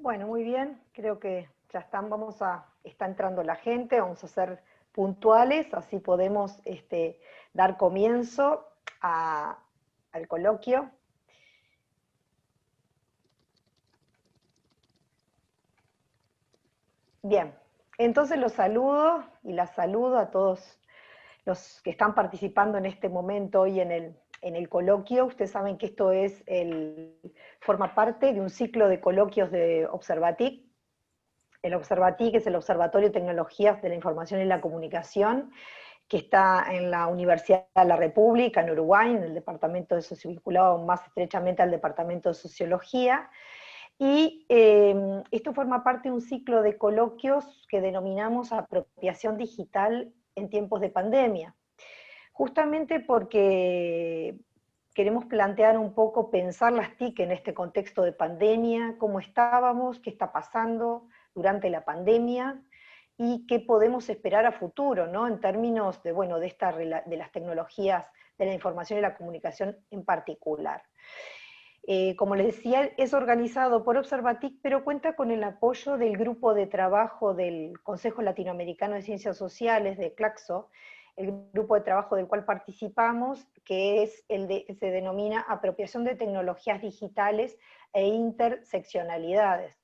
Bueno, muy bien, creo que ya están, está entrando la gente, vamos a ser puntuales, así podemos dar comienzo al coloquio. Bien, entonces los saludo y las saludo a todos los que están participando en este momento hoy en el coloquio. Ustedes saben que esto forma parte de un ciclo de coloquios de Observatic. El Observatic es el Observatorio de Tecnologías de la Información y la Comunicación, que está en la Universidad de la República, en Uruguay, en el departamento de vinculado más estrechamente al departamento de Sociología. Y esto forma parte de un ciclo de coloquios que denominamos apropiación digital en tiempos de pandemia. Justamente porque queremos plantear un poco, pensar las TIC en este contexto de pandemia, cómo estábamos, qué está pasando durante la pandemia y qué podemos esperar a futuro, ¿no? En términos de, bueno, de las tecnologías de la información y la comunicación en particular. Como les decía, es organizado por Observatic, pero cuenta con el apoyo del grupo de trabajo del Consejo Latinoamericano de Ciencias Sociales, de CLACSO, el grupo de trabajo del cual participamos, que se denomina Apropiación de Tecnologías Digitales e Interseccionalidades.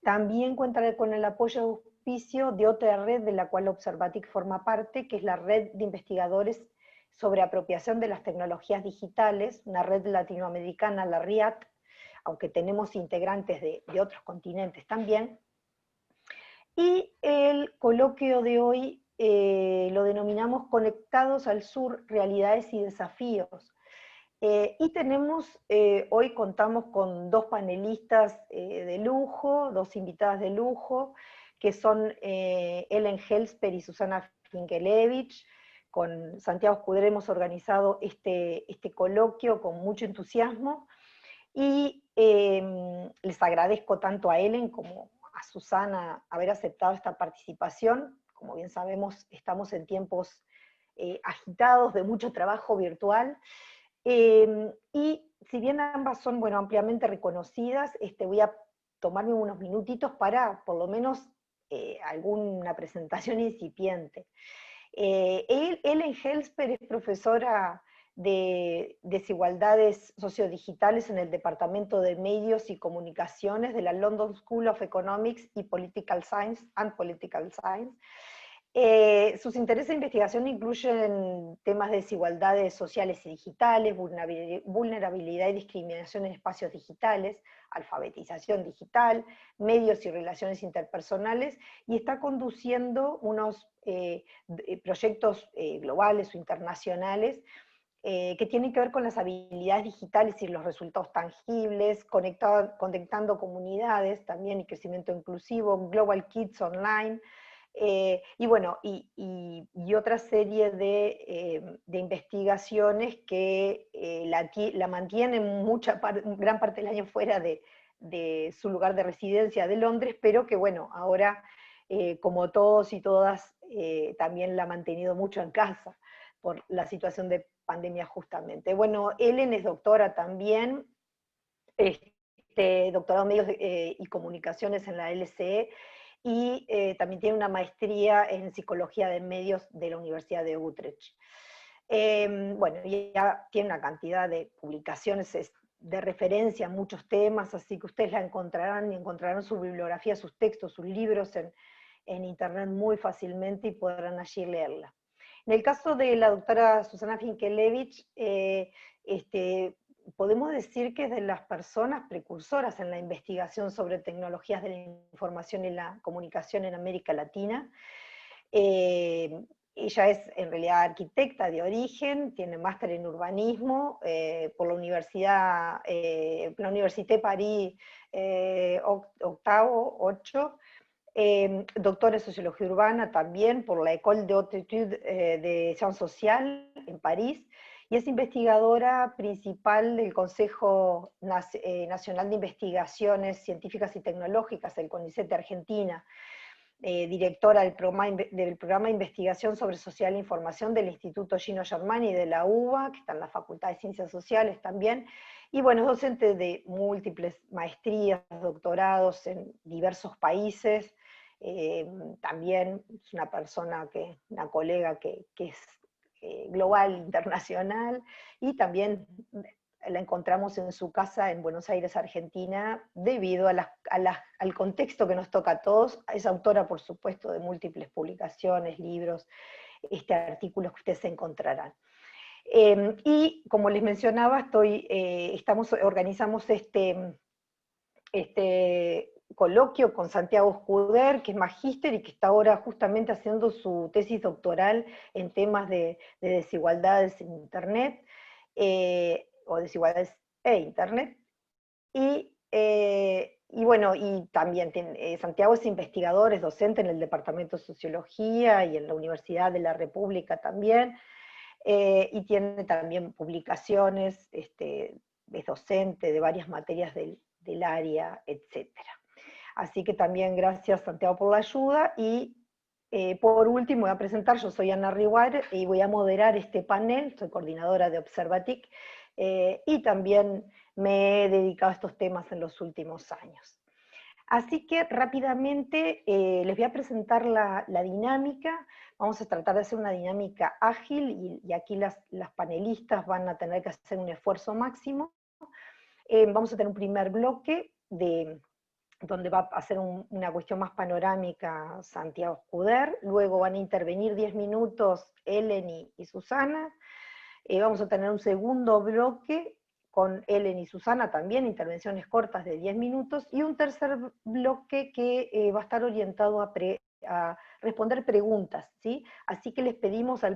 También cuenta con el apoyo de auspicio de otra red de la cual Observatic forma parte, que es la Red de Investigadores sobre Apropiación de las Tecnologías Digitales, una red latinoamericana, la RIAT, aunque tenemos integrantes de otros continentes también. Y el coloquio de hoy lo denominamos Conectados al Sur, Realidades y Desafíos. Hoy contamos con dos panelistas de lujo, dos invitadas de lujo, que son Ellen Helsper y Susana Finkelevich. Con Santiago Escudero hemos organizado este coloquio con mucho entusiasmo, y les agradezco tanto a Ellen como a Susana haber aceptado esta participación. Como bien sabemos, estamos en tiempos agitados de mucho trabajo virtual, y si bien ambas son, bueno, ampliamente reconocidas, voy a tomarme unos minutitos para, por lo menos, alguna presentación incipiente. Ellen Helsper es profesora de Desigualdades Sociodigitales en el Departamento de Medios y Comunicaciones de la London School of Economics y Political Science Sus intereses de investigación incluyen temas de desigualdades sociales y digitales, vulnerabilidad y discriminación en espacios digitales, alfabetización digital, medios y relaciones interpersonales, y está conduciendo unos proyectos globales o internacionales que tienen que ver con las habilidades digitales y los resultados tangibles, conectando comunidades también, y crecimiento inclusivo, Global Kids Online, y bueno, y otra serie de investigaciones que la mantienen gran parte del año fuera de su lugar de residencia de Londres, pero que bueno, ahora, como todos y todas, también la ha mantenido mucho en casa por la situación de pandemia justamente. Bueno, Ellen es doctora también, doctorado en medios y comunicaciones en la LSE, y también tiene una maestría en psicología de medios de la Universidad de Utrecht. Bueno, ya tiene una cantidad de publicaciones de referencia en muchos temas, así que ustedes la encontrarán, y encontrarán su bibliografía, sus textos, sus libros en internet muy fácilmente, y podrán allí leerla. En el caso de la doctora Susana Finkelevich, podemos decir que es de las personas precursoras en la investigación sobre tecnologías de la información y la comunicación en América Latina. Ella es en realidad arquitecta de origen, tiene máster en urbanismo por la Université Paris Octavo, 8, doctor en Sociología Urbana también por la École de Haute Études de Sciences Sociales en París, y es investigadora principal del Consejo Nacional de Investigaciones Científicas y Tecnológicas, el CONICET de Argentina, directora del programa de investigación sobre social e información del Instituto Gino Germani y de la UBA, que está en la Facultad de Ciencias Sociales también, Y bueno, es docente de múltiples maestrías, doctorados en diversos países. También es una persona, una colega que es global, internacional, y también la encontramos en su casa en Buenos Aires, Argentina, debido al contexto que nos toca a todos. Es autora, por supuesto, de múltiples publicaciones, libros, artículos que ustedes encontrarán. Y como les mencionaba, organizamos este coloquio con Santiago Escuder, que es magíster y que está ahora justamente haciendo su tesis doctoral en temas de desigualdades en Internet, o desigualdades e Internet. Y bueno, y también Santiago es investigador, es docente en el Departamento de Sociología y en la Universidad de la República también, y tiene también publicaciones, es docente de varias materias del área, etc. Así que también gracias, Santiago, por la ayuda. Y por último voy a presentar, yo soy Ana Riguar y voy a moderar este panel, soy coordinadora de Observatic, y también me he dedicado a estos temas en los últimos años. Así que rápidamente les voy a presentar la dinámica. Vamos a tratar de hacer una dinámica ágil, y aquí las panelistas van a tener que hacer un esfuerzo máximo. Vamos a tener un primer bloque donde va a hacer una cuestión más panorámica Santiago Escuder, luego van a intervenir 10 minutos Ellen y Susana. Vamos a tener un segundo bloque con Ellen y Susana también, intervenciones cortas de 10 minutos, y un tercer bloque que va a estar orientado a responder preguntas, ¿sí? Así que le pedimos a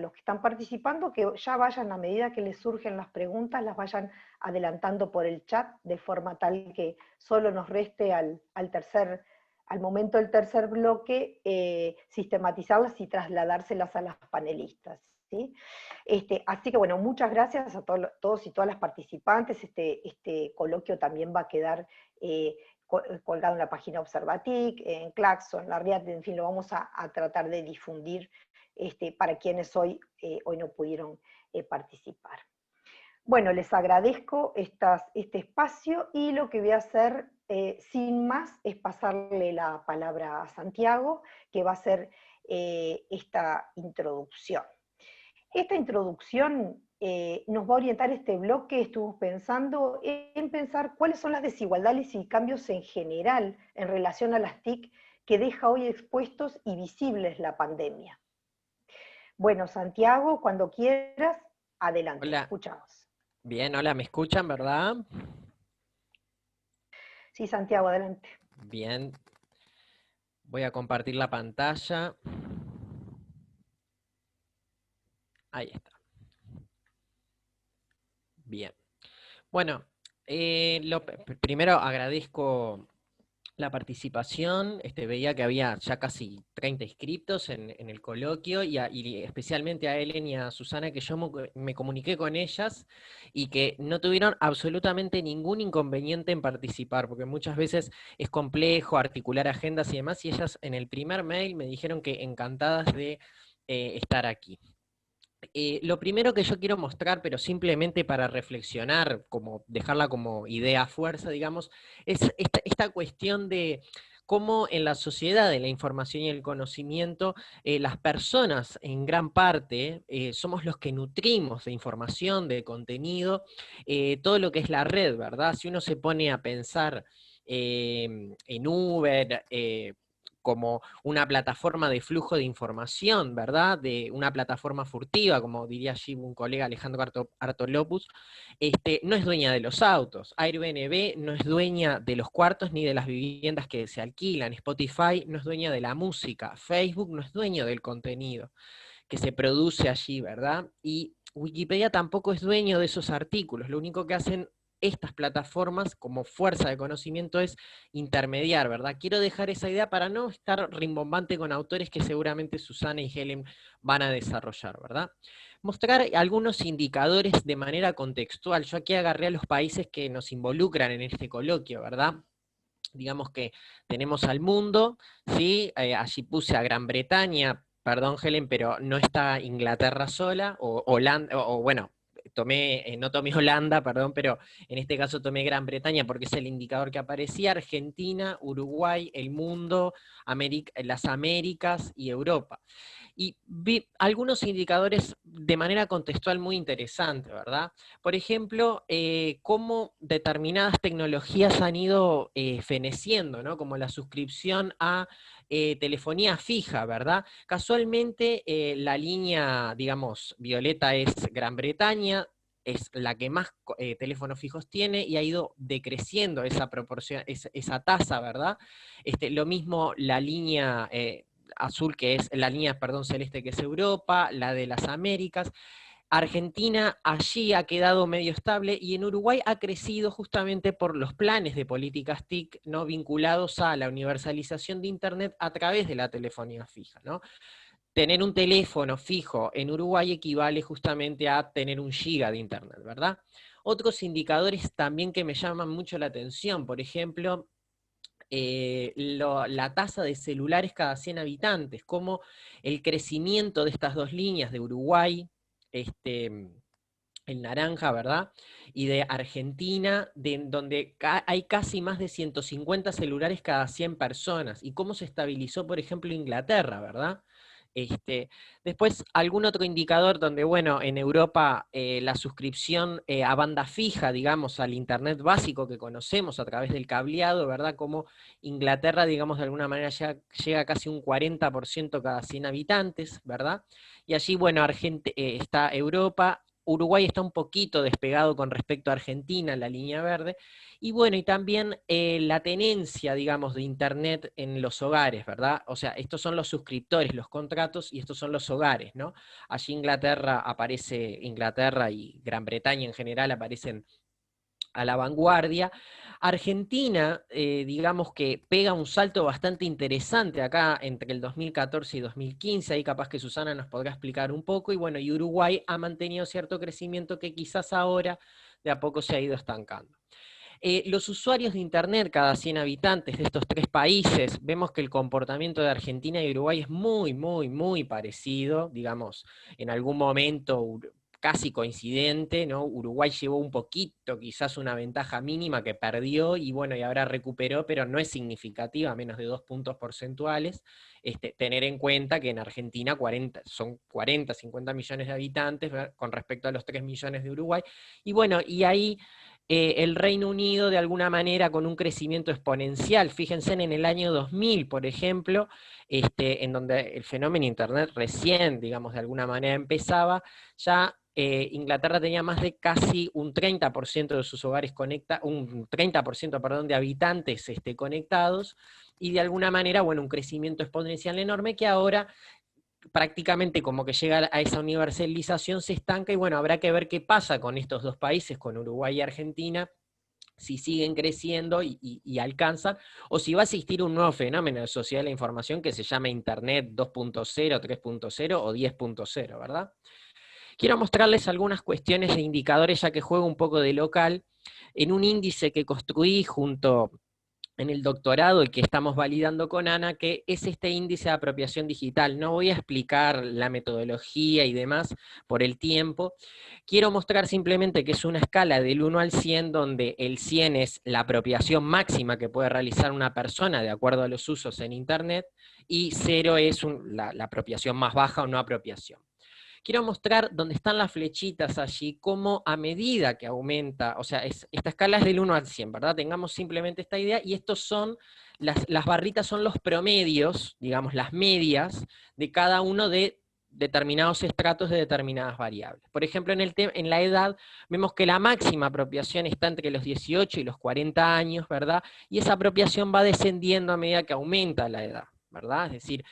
los que están participando que ya vayan, a medida que les surgen las preguntas, las vayan adelantando por el chat, de forma tal que solo nos reste al momento del tercer bloque, sistematizarlas y trasladárselas a las panelistas, ¿sí? Así que bueno, muchas gracias a todos y todas las participantes. Este coloquio también va a quedar colgado en la página Observatic, en Claxon, en la RIAD, en fin, lo vamos a tratar de difundir para quienes hoy no pudieron participar. Bueno, les agradezco este espacio, y lo que voy a hacer, sin más, es pasarle la palabra a Santiago, que va a hacer esta introducción. Esta introducción nos va a orientar este bloque. Estuvimos pensando en pensar cuáles son las desigualdades y cambios en general en relación a las TIC que deja hoy expuestos y visibles la pandemia. Bueno, Santiago, cuando quieras, adelante, te Hola, escuchamos. bien, hola, ¿me escuchan, verdad? Sí, Santiago, adelante. Bien, voy a compartir la pantalla. Ahí está. Bien. Bueno, primero agradezco la participación. Veía que había ya casi 30 inscriptos en el coloquio, y especialmente a Ellen y a Susana, que yo me comuniqué con ellas y que no tuvieron absolutamente ningún inconveniente en participar, porque muchas veces es complejo articular agendas y demás, y ellas en el primer mail me dijeron que encantadas de estar aquí. Lo primero que yo quiero mostrar, pero simplemente para reflexionar, como dejarla como idea fuerza, digamos, es esta cuestión de cómo en la sociedad de la información y el conocimiento, las personas en gran parte somos los que nutrimos de información, de contenido, todo lo que es la red, ¿verdad? Si uno se pone a pensar en Uber, como una plataforma de flujo de información, ¿verdad? De una plataforma furtiva, como diría allí un colega, Alejandro Artolopus, no es dueña de los autos. Airbnb no es dueña de los cuartos ni de las viviendas que se alquilan. Spotify no es dueña de la música. Facebook no es dueño del contenido que se produce allí, ¿verdad? Y Wikipedia tampoco es dueño de esos artículos. Lo único que hacen estas plataformas como fuerza de conocimiento es intermediar, ¿verdad? Quiero dejar esa idea para no estar rimbombante con autores que seguramente Susana y Helen van a desarrollar, ¿verdad? Mostrar algunos indicadores de manera contextual. Yo aquí agarré a los países que nos involucran en este coloquio, ¿verdad? Digamos que tenemos al mundo, ¿sí? Allí puse a Gran Bretaña, perdón Helen, pero no está Inglaterra sola, o Holanda, o bueno, no tomé Holanda, perdón, pero en este caso tomé Gran Bretaña porque es el indicador que aparecía, Argentina, Uruguay, el mundo, las Américas y Europa. Y vi algunos indicadores de manera contextual muy interesante, ¿verdad? Por ejemplo, cómo determinadas tecnologías han ido feneciendo, ¿no? Como la suscripción a telefonía fija, ¿verdad? Casualmente, la línea, digamos, violeta es Gran Bretaña, es la que más teléfonos fijos tiene y ha ido decreciendo esa proporción, esa tasa, ¿verdad? Lo mismo la línea azul, que es la línea, perdón, celeste, que es Europa, la de las Américas. Argentina allí ha quedado medio estable y en Uruguay ha crecido justamente por los planes de políticas TIC, ¿no? Vinculados a la universalización de Internet a través de la telefonía fija, ¿no? Tener un teléfono fijo en Uruguay equivale justamente a tener 1 giga de Internet, ¿verdad? Otros indicadores también que me llaman mucho la atención, por ejemplo, la tasa de celulares cada 100 habitantes, como el crecimiento de estas dos líneas de Uruguay, el naranja, ¿verdad? Y de Argentina, donde hay casi más de 150 celulares cada 100 personas, y cómo se estabilizó, por ejemplo, Inglaterra, ¿verdad? Después, algún otro indicador donde, bueno, en Europa la suscripción a banda fija, digamos, al Internet básico que conocemos a través del cableado, ¿verdad? Como Inglaterra, digamos, de alguna manera llega a casi un 40% cada 100 habitantes, ¿verdad? Y allí, bueno, está Europa. Uruguay está un poquito despegado con respecto a Argentina, la línea verde, y bueno, y también la tenencia, digamos, de Internet en los hogares, ¿verdad? O sea, estos son los suscriptores, los contratos, y estos son los hogares, ¿no? Allí Inglaterra y Gran Bretaña en general aparecen a la vanguardia. Argentina, digamos que pega un salto bastante interesante acá entre el 2014 y 2015, ahí capaz que Susana nos podrá explicar un poco, y bueno, y Uruguay ha mantenido cierto crecimiento que quizás ahora de a poco se ha ido estancando. Los usuarios de Internet cada 100 habitantes de estos tres países, vemos que el comportamiento de Argentina y Uruguay es muy, muy, muy parecido, digamos, en algún momento casi coincidente, ¿no? Uruguay llevó un poquito, quizás una ventaja mínima que perdió, y bueno, y ahora recuperó, pero no es significativa, menos de 2 puntos porcentuales. Tener en cuenta que en Argentina son 40, 50 millones de habitantes, ¿verdad? Con respecto a los 3 millones de Uruguay, y bueno, y ahí el Reino Unido de alguna manera con un crecimiento exponencial. Fíjense en el año 2000, por ejemplo, en donde el fenómeno Internet recién, digamos, de alguna manera empezaba, ya Inglaterra tenía más de casi un 30% de sus hogares un 30%, perdón, de habitantes conectados, y de alguna manera, bueno, un crecimiento exponencial enorme que ahora prácticamente como que llega a esa universalización, se estanca, y bueno, habrá que ver qué pasa con estos dos países, con Uruguay y Argentina, si siguen creciendo y alcanzan, o si va a existir un nuevo fenómeno de sociedad de la información que se llama Internet 2.0, 3.0 o 10.0, ¿verdad? Quiero mostrarles algunas cuestiones de indicadores, ya que juego un poco de local, en un índice que construí junto en el doctorado y que estamos validando con Ana, que es este índice de apropiación digital. No voy a explicar la metodología y demás por el tiempo. Quiero mostrar simplemente que es una escala del 1 al 100, donde el 100 es la apropiación máxima que puede realizar una persona de acuerdo a los usos en Internet, y 0 es la apropiación más baja o no apropiación. Quiero mostrar dónde están las flechitas allí, cómo a medida que aumenta, o sea, esta escala es del 1 al 100, ¿verdad? Tengamos simplemente esta idea, y estos son, las barritas son los promedios, digamos, las medias de cada uno de determinados estratos de determinadas variables. Por ejemplo, en la edad, vemos que la máxima apropiación está entre los 18 y los 40 años, ¿verdad? Y esa apropiación va descendiendo a medida que aumenta la edad, ¿verdad? Es decir,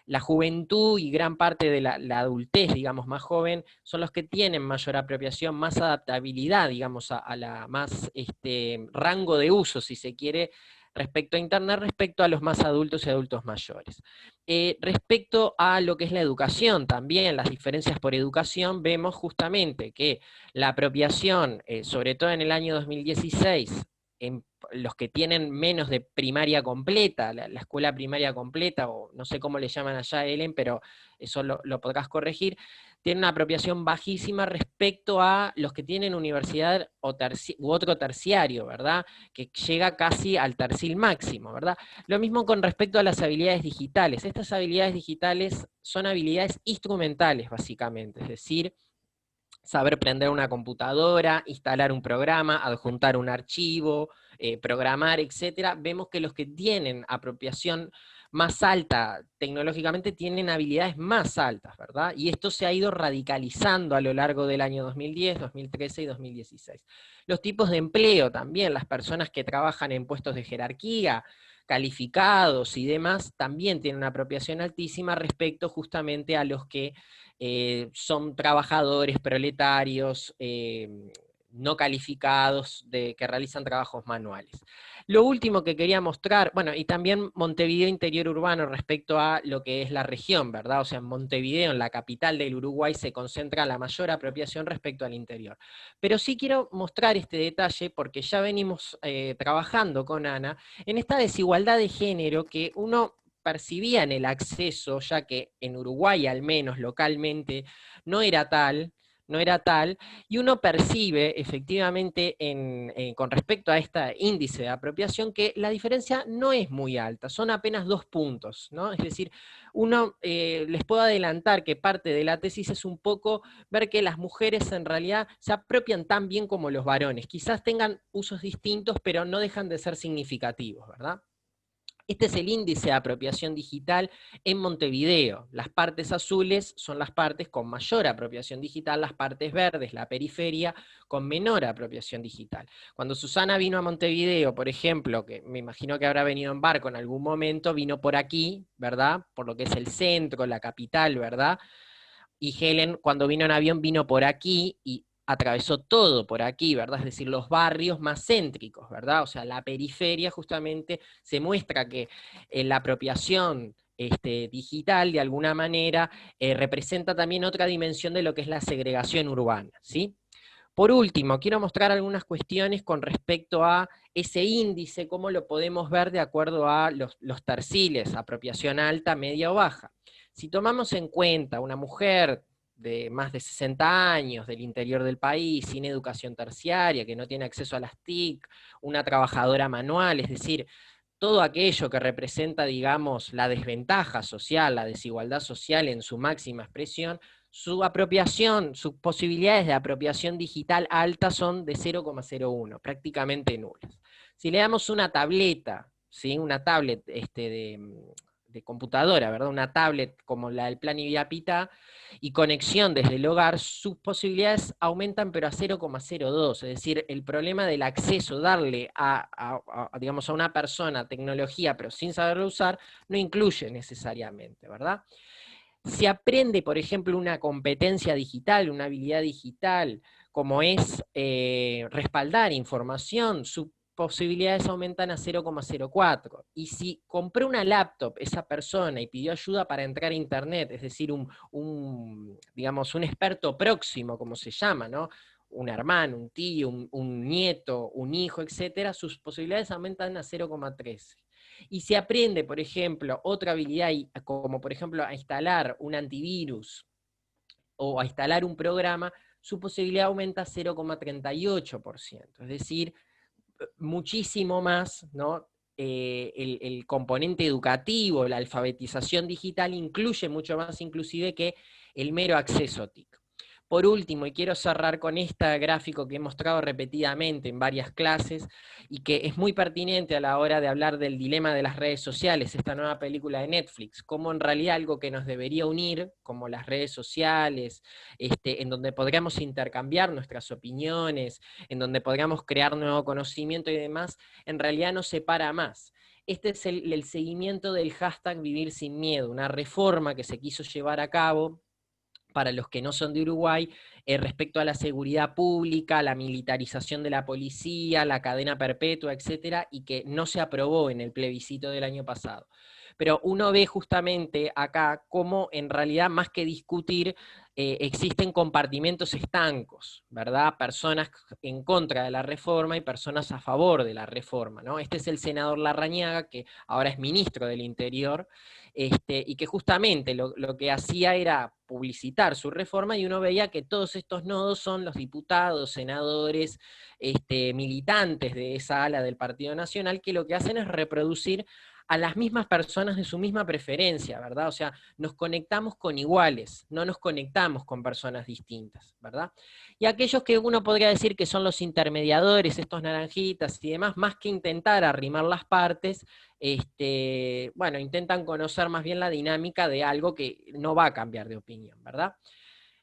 la juventud y gran parte de la adultez, digamos, más joven, son los que tienen mayor apropiación, más adaptabilidad, digamos, a la más rango de uso, si se quiere, respecto a Internet, respecto a los más adultos y adultos mayores. Respecto a lo que es la educación, también las diferencias por educación, vemos justamente que la apropiación, sobre todo en el año 2016, en los que tienen menos de primaria completa, la escuela primaria completa, o no sé cómo le llaman allá, Ellen, pero eso lo podrás corregir, tienen una apropiación bajísima respecto a los que tienen universidad u otro terciario, ¿verdad? Que llega casi al tercil máximo, ¿verdad? Lo mismo con respecto a las habilidades digitales. Estas habilidades digitales son habilidades instrumentales, básicamente, es decir, saber prender una computadora, instalar un programa, adjuntar un archivo, programar, etcétera. Vemos que los que tienen apropiación más alta tecnológicamente tienen habilidades más altas, ¿verdad? Y esto se ha ido radicalizando a lo largo del año 2010, 2013 y 2016. Los tipos de empleo también, las personas que trabajan en puestos de jerarquía, calificados y demás, también tienen una apropiación altísima respecto justamente a los que son trabajadores proletarios no calificados que realizan trabajos manuales. Lo último que quería mostrar, bueno, y también Montevideo interior urbano respecto a lo que es la región, ¿verdad? O sea, en Montevideo, en la capital del Uruguay, se concentra la mayor apropiación respecto al interior. Pero sí quiero mostrar este detalle porque ya venimos trabajando con Ana en esta desigualdad de género que uno percibía en el acceso, ya que en Uruguay al menos localmente no era tal, y uno percibe efectivamente con respecto a este índice de apropiación que la diferencia no es muy alta, son apenas 2 puntos, ¿no? Es decir, uno les puedo adelantar que parte de la tesis es un poco ver que las mujeres en realidad se apropian tan bien como los varones, quizás tengan usos distintos, pero no dejan de ser significativos, ¿verdad? Este es el índice de apropiación digital en Montevideo. Las partes azules son las partes con mayor apropiación digital, las partes verdes, la periferia, con menor apropiación digital. Cuando Susana vino a Montevideo, por ejemplo, que me imagino que habrá venido en barco en algún momento, vino por aquí, ¿verdad? Por lo que es el centro, la capital, ¿verdad? Y Helen, cuando vino en avión, vino por aquí y atravesó todo por aquí, ¿verdad? Es decir, los barrios más céntricos, ¿verdad? O sea, la periferia justamente se muestra que la apropiación digital, de alguna manera, representa también otra dimensión de lo que es la segregación urbana, ¿sí? Por último, quiero mostrar algunas cuestiones con respecto a ese índice, cómo lo podemos ver de acuerdo a los terciles, apropiación alta, media o baja. Si tomamos en cuenta una mujer de más de 60 años, del interior del país, sin educación terciaria, que no tiene acceso a las TIC, una trabajadora manual, es decir, todo aquello que representa, digamos, la desventaja social, la desigualdad social en su máxima expresión, su apropiación, sus posibilidades de apropiación digital alta son de 0,01, prácticamente nulas. Si le damos una tableta, ¿sí? Una tablet de computadora, ¿verdad? Una tablet como la del Plan Iviapita, y conexión desde el hogar, sus posibilidades aumentan pero a 0,02, es decir, el problema del acceso, darle digamos, a una persona tecnología pero sin saberlo usar, no incluye necesariamente, ¿verdad? Si aprende, por ejemplo, una competencia digital, una habilidad digital, como es respaldar información, sus posibilidades aumentan a 0,04. Y si compró una laptop esa persona y pidió ayuda para entrar a internet, es decir, digamos, un experto próximo, como se llama, ¿no? Un hermano, un tío, un nieto, un hijo, etcétera, sus posibilidades aumentan a 0,13. Y se aprende, por ejemplo, otra habilidad, como por ejemplo a instalar un antivirus o a instalar un programa, su posibilidad aumenta a 0,38%. Es decir, muchísimo más, ¿no? El componente educativo, la alfabetización digital incluye mucho más inclusive que el mero acceso TIC. Por último, y quiero cerrar con este gráfico que he mostrado repetidamente en varias clases y que es muy pertinente a la hora de hablar del dilema de las redes sociales, esta nueva película de Netflix, como en realidad algo que nos debería unir, como las redes sociales, en donde podríamos intercambiar nuestras opiniones, en donde podríamos crear nuevo conocimiento y demás, en realidad nos separa más. Este es el seguimiento del hashtag Vivir Sin Miedo, una reforma que se quiso llevar a cabo para los que no son de Uruguay, respecto a la seguridad pública, la militarización de la policía, la cadena perpetua, etcétera, y que no se aprobó en el plebiscito del año pasado. pero uno ve justamente acá cómo en realidad más que discutir, existen compartimentos estancos, ¿verdad? Personas en contra de la reforma y personas a favor de la reforma, ¿no? Este es el senador Larrañaga, que ahora es ministro del Interior, y que justamente lo que hacía era publicitar su reforma, y uno veía que todos estos nodos son los diputados, senadores, militantes de esa ala del Partido Nacional, que lo que hacen es reproducir a las mismas personas de su misma preferencia, ¿verdad? O sea, nos conectamos con iguales, no nos conectamos con personas distintas, ¿verdad? Y aquellos que uno podría decir que son los intermediadores, estos naranjitas y demás, más que intentar arrimar las partes, bueno, intentan conocer más bien la dinámica de algo que no va a cambiar de opinión, ¿verdad?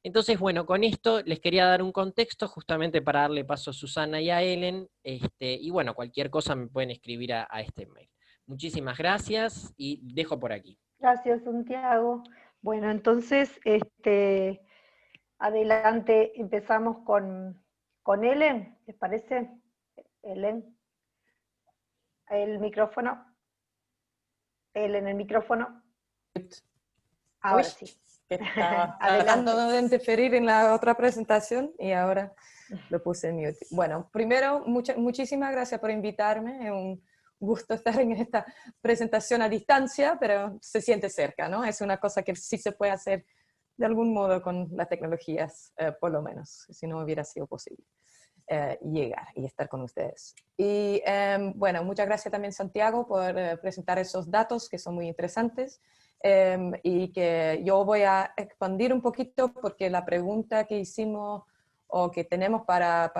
Entonces, bueno, con esto les quería dar un contexto justamente para darle paso a Susana y a Ellen, y bueno, cualquier cosa me pueden escribir a este mail. Muchísimas gracias y dejo por aquí. Gracias, Santiago. Bueno, entonces, adelante, empezamos con Ellen, ¿les parece? Ellen, el micrófono. Ellen, el micrófono. Uy, Ahora sí. que estaba Adelante. tratando de interferir en la otra presentación y ahora lo puse en mute. Bueno, primero, muchísimas gracias por invitarme. Es un gusto estar en esta presentación a distancia, pero se siente cerca, ¿no? Es una cosa que sí se puede hacer de algún modo con las tecnologías, por lo menos, si no hubiera sido posible llegar y estar con ustedes. Y bueno, muchas gracias también, Santiago, por presentar esos datos que son muy interesantes. Y que yo voy a expandir un poquito porque la pregunta que hicimos o que tenemos para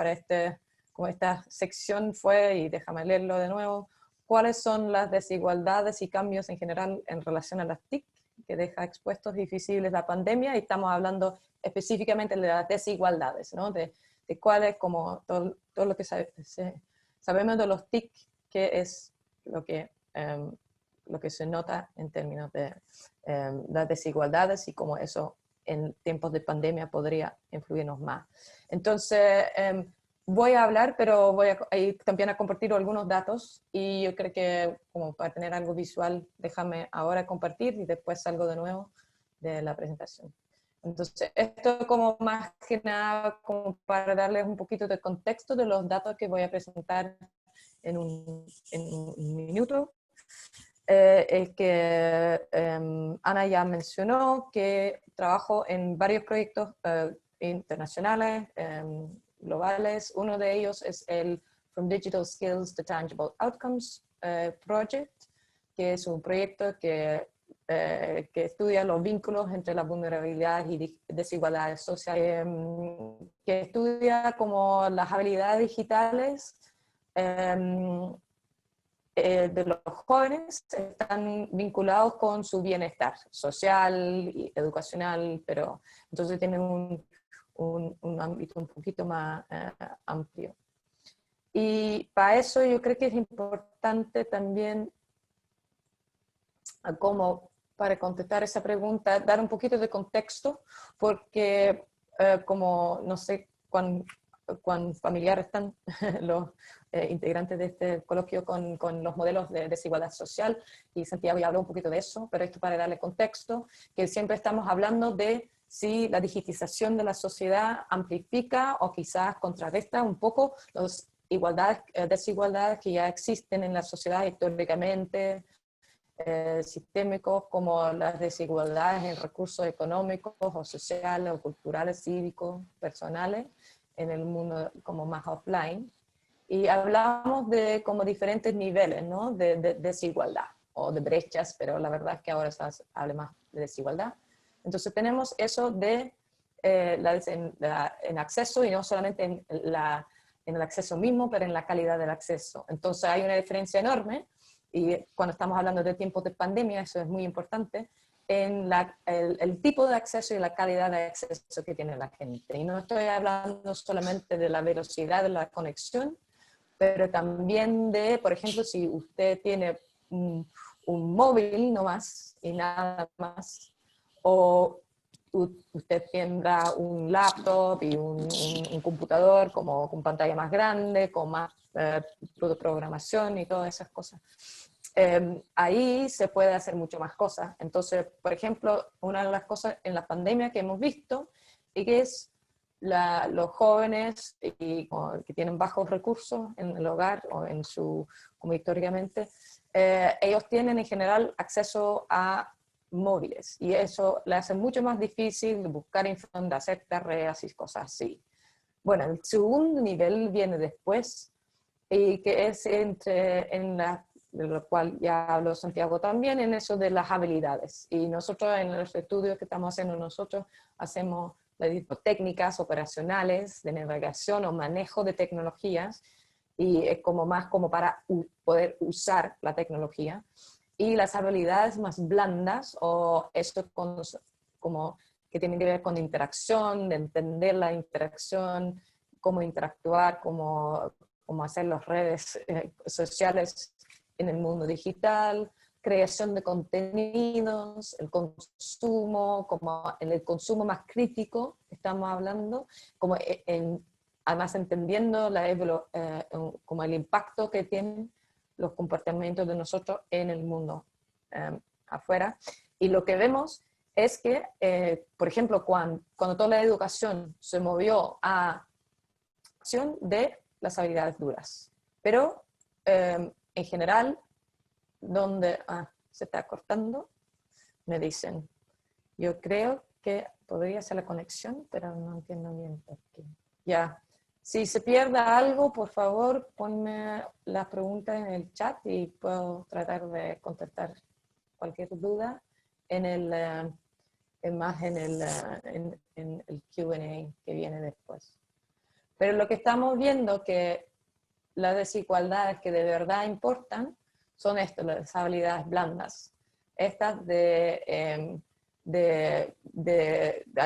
como esta sección fue, y déjame leerlo de nuevo, ¿cuáles son las desigualdades y cambios en general en relación a las TIC que deja expuestos y visibles la pandemia? Y estamos hablando específicamente de las desigualdades, ¿no? De cuáles, como todo lo que sabemos de los TIC, que es lo que se nota en términos de las desigualdades y cómo eso en tiempos de pandemia podría influirnos más. Entonces, voy a hablar, pero voy a ir también a compartir algunos datos, y yo creo que como para tener algo visual, déjame ahora compartir y después salgo de nuevo de la presentación. Entonces, esto como más que nada como para darles un poquito de contexto de los datos que voy a presentar en un minuto. Es que Ana ya mencionó que trabajo en varios proyectos internacionales, globales. Uno de ellos es el From Digital Skills to Tangible Outcomes Project, que es un proyecto que estudia los vínculos entre las vulnerabilidades y desigualdades sociales, que estudia como las habilidades digitales de los jóvenes están vinculados con su bienestar social y educacional, pero entonces tienen un ámbito un poquito más amplio. Y para eso yo creo que es importante también, como para contestar esa pregunta, dar un poquito de contexto, porque como no sé cuán familiares están los integrantes de este coloquio con los modelos de desigualdad social, y Santiago ya habló un poquito de eso, pero esto para darle contexto, que siempre estamos hablando de si la digitización de la sociedad amplifica o quizás contrarresta un poco las desigualdades que ya existen en la sociedad históricamente, sistémicos, como las desigualdades en recursos económicos o sociales o culturales, cívicos, personales, en el mundo como más offline. Y hablamos de como diferentes niveles, ¿no? de desigualdad o de brechas, pero la verdad es que ahora se habla más de desigualdad. Entonces tenemos eso de en acceso, y no solamente en el acceso mismo, pero en la calidad del acceso. Entonces hay una diferencia enorme, y cuando estamos hablando de tiempos de pandemia, eso es muy importante, en el tipo de acceso y la calidad de acceso que tiene la gente. Y no estoy hablando solamente de la velocidad de la conexión, pero también de, por ejemplo, si usted tiene un móvil no más y nada más, o usted tendrá un laptop y un computador como con pantalla más grande, con más programación y todas esas cosas. ahí se puede hacer mucho más cosas. Entonces, por ejemplo, una de las cosas en la pandemia que hemos visto es que los jóvenes que tienen bajos recursos en el hogar o en como históricamente, ellos tienen en general acceso a móviles y eso le hace mucho más difícil buscar información, de hacer tareas y cosas así. Bueno, el segundo nivel viene después y que es de lo cual ya habló Santiago también, en eso de las habilidades. Y nosotros en los estudios que estamos haciendo nosotros hacemos técnicas operacionales de navegación o manejo de tecnologías, y es como más como para poder usar la tecnología. Y las habilidades más blandas, o esto como que tienen que ver con interacción, de entender la interacción, cómo interactuar, cómo hacer las redes sociales en el mundo digital, creación de contenidos, el consumo, como en el consumo más crítico estamos hablando, como además entendiendo como el impacto que tienen los comportamientos de nosotros en el mundo afuera. Y lo que vemos es que, por ejemplo, cuando toda la educación se movió a acción de las habilidades duras, pero en general, se está cortando, me dicen. Yo creo que podría ser la conexión, pero no entiendo bien por qué. Ya, si se pierde algo, por favor, ponme la pregunta en el chat y puedo tratar de contestar cualquier duda en el Q&A que viene después. Pero lo que estamos viendo que las desigualdades que de verdad importan son las habilidades blandas. Estas hay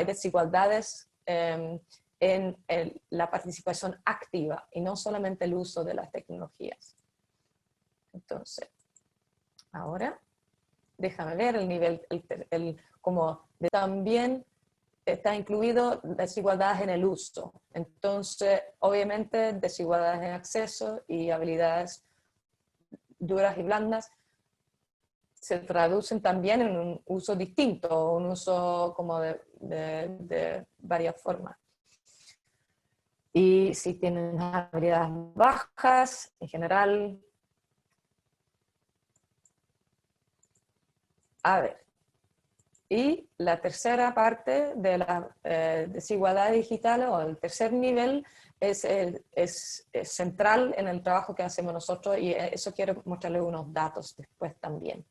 desigualdades en la participación activa y no solamente el uso de las tecnologías. Entonces, ahora, déjame ver el nivel, también está incluido desigualdades en el uso. Entonces, obviamente, desigualdades en acceso y habilidades duras y blandas se traducen también en un uso distinto, un uso como de varias formas. Y si tienen habilidades bajas, en general, a ver. Y la tercera parte de la desigualdad digital, o el tercer nivel, es central en el trabajo que hacemos nosotros, y eso quiero mostrarles unos datos después también.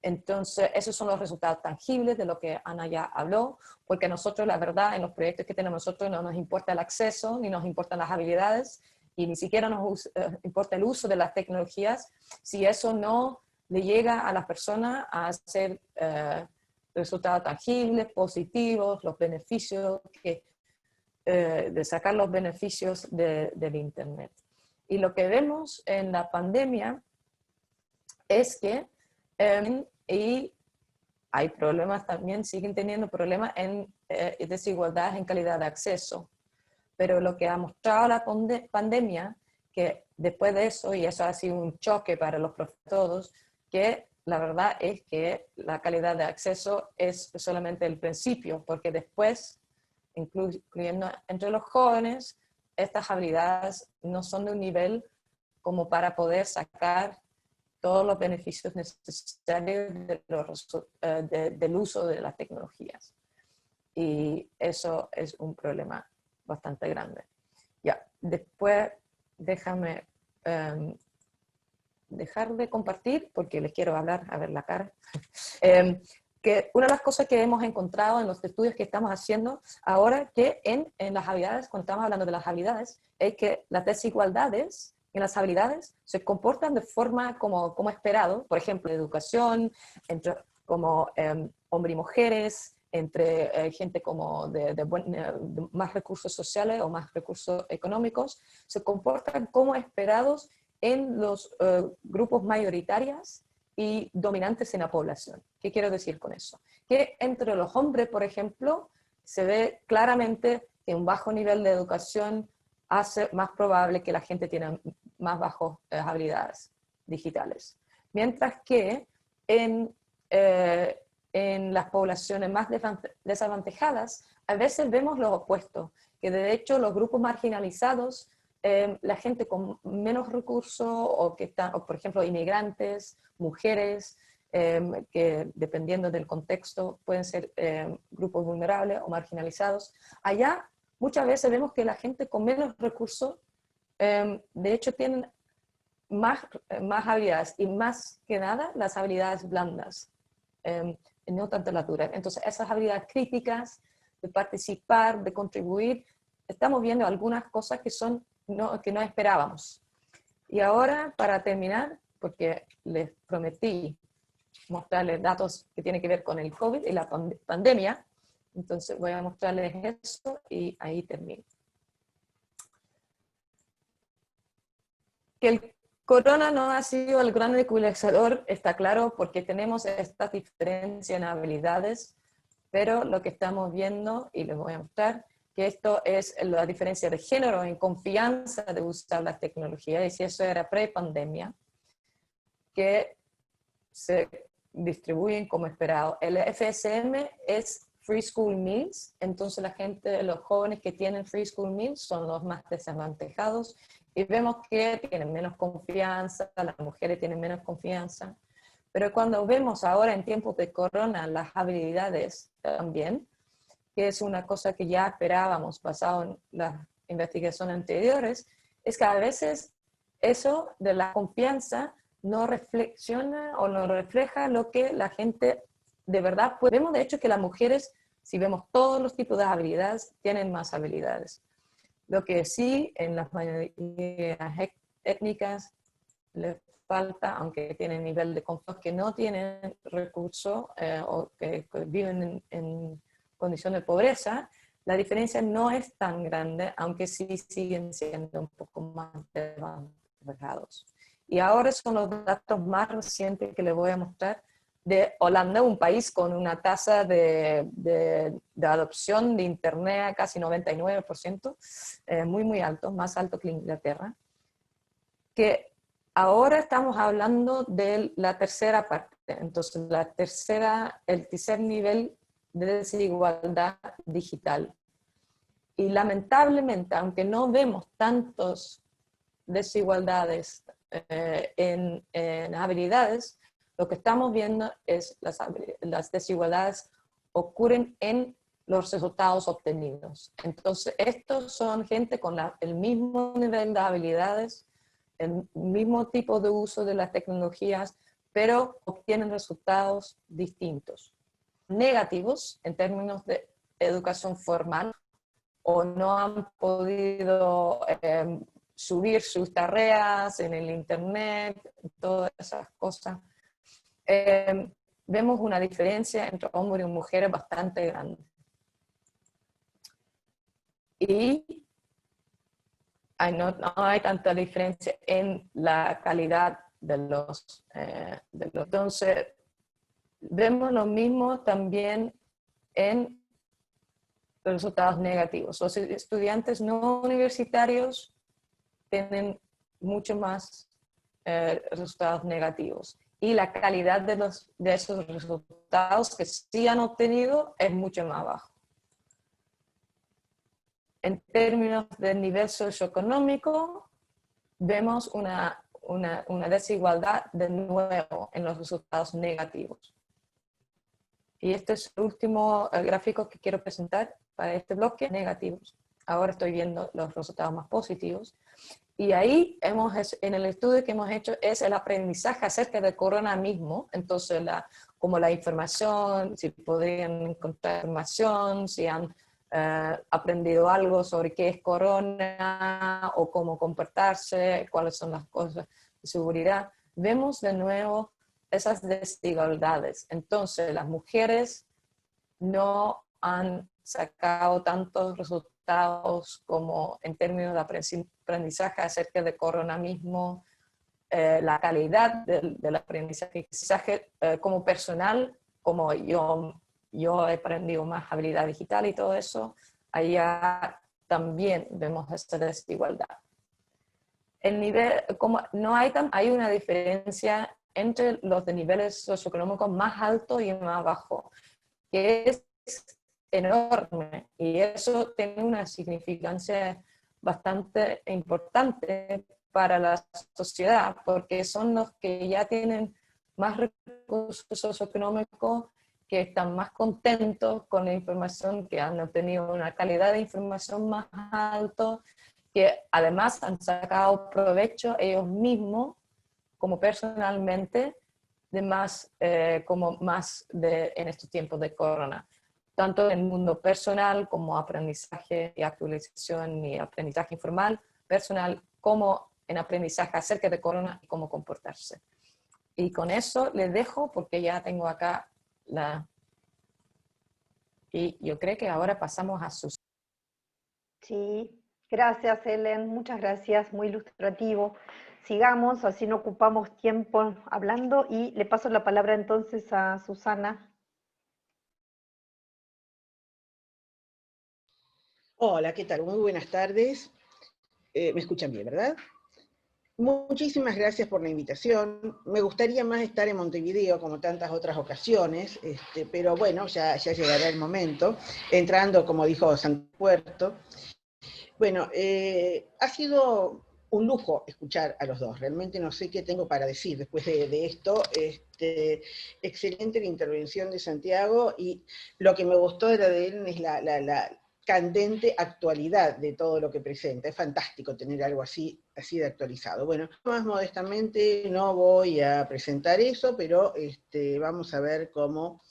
Entonces, esos son los resultados tangibles de lo que Ana ya habló, porque nosotros, la verdad, en los proyectos que tenemos nosotros no nos importa el acceso, ni nos importan las habilidades, y ni siquiera nos importa el uso de las tecnologías, si eso no le llega a las personas a hacer resultados tangibles, positivos, los beneficios, de sacar los beneficios del Internet. Y lo que vemos en la pandemia es que y hay problemas también, siguen teniendo problemas en desigualdades en calidad de acceso. Pero lo que ha mostrado la pandemia, que después de eso, y eso ha sido un choque para los todos, que la verdad es que la calidad de acceso es solamente el principio, porque después, incluyendo entre los jóvenes, estas habilidades no son de un nivel como para poder sacar todos los beneficios necesarios del uso de las tecnologías. Y eso es un problema bastante grande. Ya, después déjame dejar de compartir porque les quiero hablar, a ver la cara. Que una de las cosas que hemos encontrado en los estudios que estamos haciendo ahora, que en las habilidades, cuando estamos hablando de las habilidades, es que las desigualdades en las habilidades se comportan de forma como esperado, por ejemplo, educación, entre como hombres y mujeres, entre gente como de más recursos sociales o más recursos económicos, se comportan como esperados en los grupos mayoritarios y dominantes en la población. ¿Qué quiero decir con eso? Que entre los hombres, por ejemplo, se ve claramente que un bajo nivel de educación hace más probable que la gente tenga más bajas habilidades digitales. Mientras que en las poblaciones más desavantajadas, a veces vemos lo opuesto, que de hecho los grupos marginalizados, la gente con menos recursos, o por ejemplo inmigrantes, mujeres, que dependiendo del contexto pueden ser grupos vulnerables o marginalizados, allá muchas veces vemos que la gente con menos recursos, de hecho tienen más habilidades, y más que nada las habilidades blandas, no tanto las duras. Entonces esas habilidades críticas, de participar, de contribuir, estamos viendo algunas cosas que no esperábamos. Y ahora, para terminar, porque les prometí mostrarles datos que tienen que ver con el COVID y la pandemia, entonces voy a mostrarles eso y ahí termino. Que el corona no ha sido el gran ecualizador, está claro, porque tenemos esta diferencia en habilidades, pero lo que estamos viendo, y les voy a mostrar, que esto es la diferencia de género en confianza de usar las tecnologías, y si eso era pre-pandemia, que se distribuyen como esperado. El FSM es Free School Meals, entonces la gente, los jóvenes que tienen Free School Meals son los más desavantajados, y vemos que tienen menos confianza, las mujeres tienen menos confianza, pero cuando vemos ahora en tiempos de corona las habilidades también, que es una cosa que ya esperábamos basado en las investigaciones anteriores, es que a veces eso de la confianza no reflexiona o no refleja lo que la gente de verdad puede. Vemos de hecho que las mujeres, si vemos todos los tipos de habilidades, tienen más habilidades. Lo que sí en las mayorías étnicas les falta, aunque tienen nivel de confort, que no tienen recursos o que viven en condiciones de pobreza, la diferencia no es tan grande, aunque sí siguen siendo un poco más desventajados. Y ahora son los datos más recientes que les voy a mostrar de Holanda, un país con una tasa de adopción de Internet casi 99%, muy, muy alto, más alto que Inglaterra, que ahora estamos hablando de la tercera parte, entonces el tercer nivel de desigualdad digital. Y lamentablemente, aunque no vemos tantas desigualdades en habilidades, lo que estamos viendo es las desigualdades ocurren en los resultados obtenidos. Entonces, estos son gente con el mismo nivel de habilidades, el mismo tipo de uso de las tecnologías, pero obtienen resultados distintos. Negativos en términos de educación formal, o no han podido subir sus tareas en el internet, todas esas cosas. Vemos una diferencia entre hombres y mujeres bastante grande. Y no hay tanta diferencia en la calidad de los. Entonces, vemos lo mismo también en resultados negativos. Los estudiantes no universitarios tienen mucho más resultados negativos. Y la calidad de esos resultados que sí han obtenido es mucho más bajo. En términos del nivel socioeconómico, vemos una desigualdad de nuevo en los resultados negativos. Y este es el último gráfico que quiero presentar para este bloque, negativos. Ahora estoy viendo los resultados más positivos. Y ahí en el estudio que hemos hecho es el aprendizaje acerca del corona mismo. Entonces, como la información, si podrían encontrar información, si han aprendido algo sobre qué es corona o cómo comportarse, cuáles son las cosas de seguridad. Vemos de nuevo esas desigualdades. Entonces, las mujeres no han sacado tantos resultados como en términos de aprendizaje acerca de corona mismo, la calidad del aprendizaje como personal, como yo he aprendido más habilidad digital y todo eso, allá también vemos esta desigualdad. El nivel, como no hay una diferencia entre los de niveles socioeconómicos más altos y más bajos, que es enorme, y eso tiene una significancia bastante importante para la sociedad, porque son los que ya tienen más recursos socioeconómicos, que están más contentos con la información, que han obtenido una calidad de información más alta, que además han sacado provecho ellos mismos, como personalmente, de más, en estos tiempos de corona, tanto en el mundo personal como aprendizaje y actualización y aprendizaje informal, personal, como en aprendizaje acerca de corona y cómo comportarse. Y con eso les dejo, porque ya tengo acá y yo creo que ahora pasamos a sus... Sí, gracias Helen, muchas gracias, muy ilustrativo. Sigamos, así no ocupamos tiempo hablando, y le paso la palabra entonces a Susana. Hola, ¿qué tal? Muy buenas tardes. ¿Me escuchan bien, verdad? Muchísimas gracias por la invitación. Me gustaría más estar en Montevideo, como tantas otras ocasiones, pero bueno, ya llegará el momento, entrando, como dijo San Puerto. Bueno, ha sido un lujo escuchar a los dos. Realmente no sé qué tengo para decir después de esto. Excelente la intervención de Santiago, y lo que me gustó de la de él es la candente actualidad de todo lo que presenta. Es fantástico tener algo así de actualizado. Bueno, más modestamente no voy a presentar eso, pero vamos a ver cómo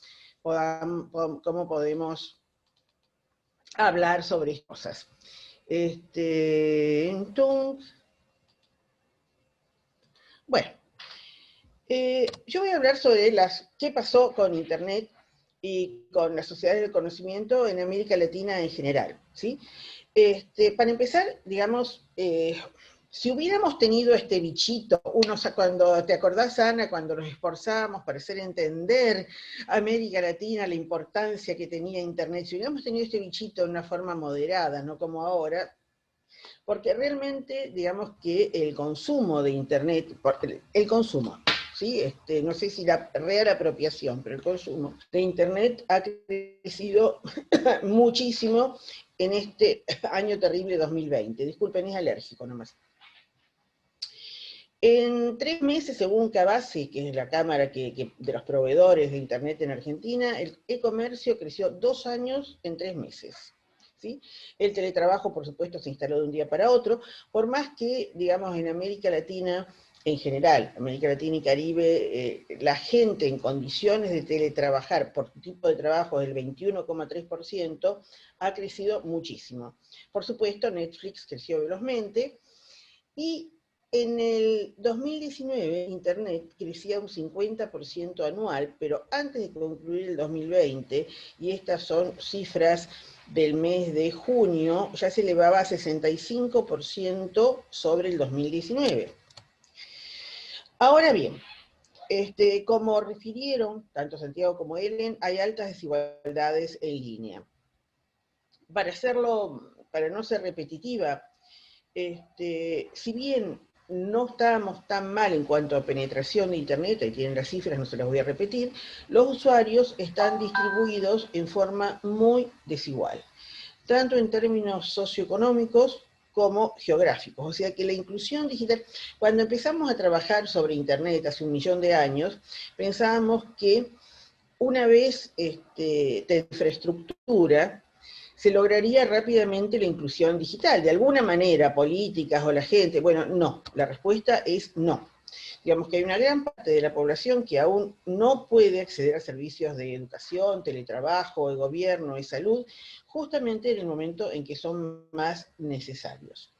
podemos hablar sobre estas cosas. Entonces, bueno, yo voy a hablar sobre qué pasó con Internet y con las sociedades del conocimiento en América Latina en general, ¿sí? Para empezar, digamos, si hubiéramos tenido este bichito, cuando te acordás, Ana, cuando nos esforzábamos para hacer entender a América Latina la importancia que tenía Internet, si hubiéramos tenido este bichito de una forma moderada, no como ahora, porque realmente, digamos que el consumo de Internet, el consumo, ¿sí? No sé si la real apropiación, pero el consumo de Internet ha crecido muchísimo en este año terrible 2020. Disculpen, es alérgico nomás. En 3 meses, según Cabase, que es la cámara de los proveedores de Internet en Argentina, el e-comercio creció 2 años en 3 meses. ¿Sí? El teletrabajo, por supuesto, se instaló de un día para otro, por más que, digamos, en América Latina, en general, América Latina y Caribe, la gente en condiciones de teletrabajar por tipo de trabajo del 21,3% ha crecido muchísimo. Por supuesto, Netflix creció velozmente, y en el 2019 Internet crecía un 50% anual, pero antes de concluir el 2020, y estas son cifras del mes de junio, ya se elevaba a 65% sobre el 2019. Ahora bien, como refirieron tanto Santiago como Helen, hay altas desigualdades en línea. Para no ser repetitiva, si bien no estábamos tan mal en cuanto a penetración de Internet, ahí tienen las cifras, no se las voy a repetir, los usuarios están distribuidos en forma muy desigual, tanto en términos socioeconómicos como geográficos. O sea que la inclusión digital, cuando empezamos a trabajar sobre Internet hace 1 millón de años, pensábamos que una vez de infraestructura, se lograría rápidamente la inclusión digital. De alguna manera, políticas o la gente, bueno, no, la respuesta es no. Digamos que hay una gran parte de la población que aún no puede acceder a servicios de educación, teletrabajo, de gobierno, de salud, justamente en el momento en que son más necesarios.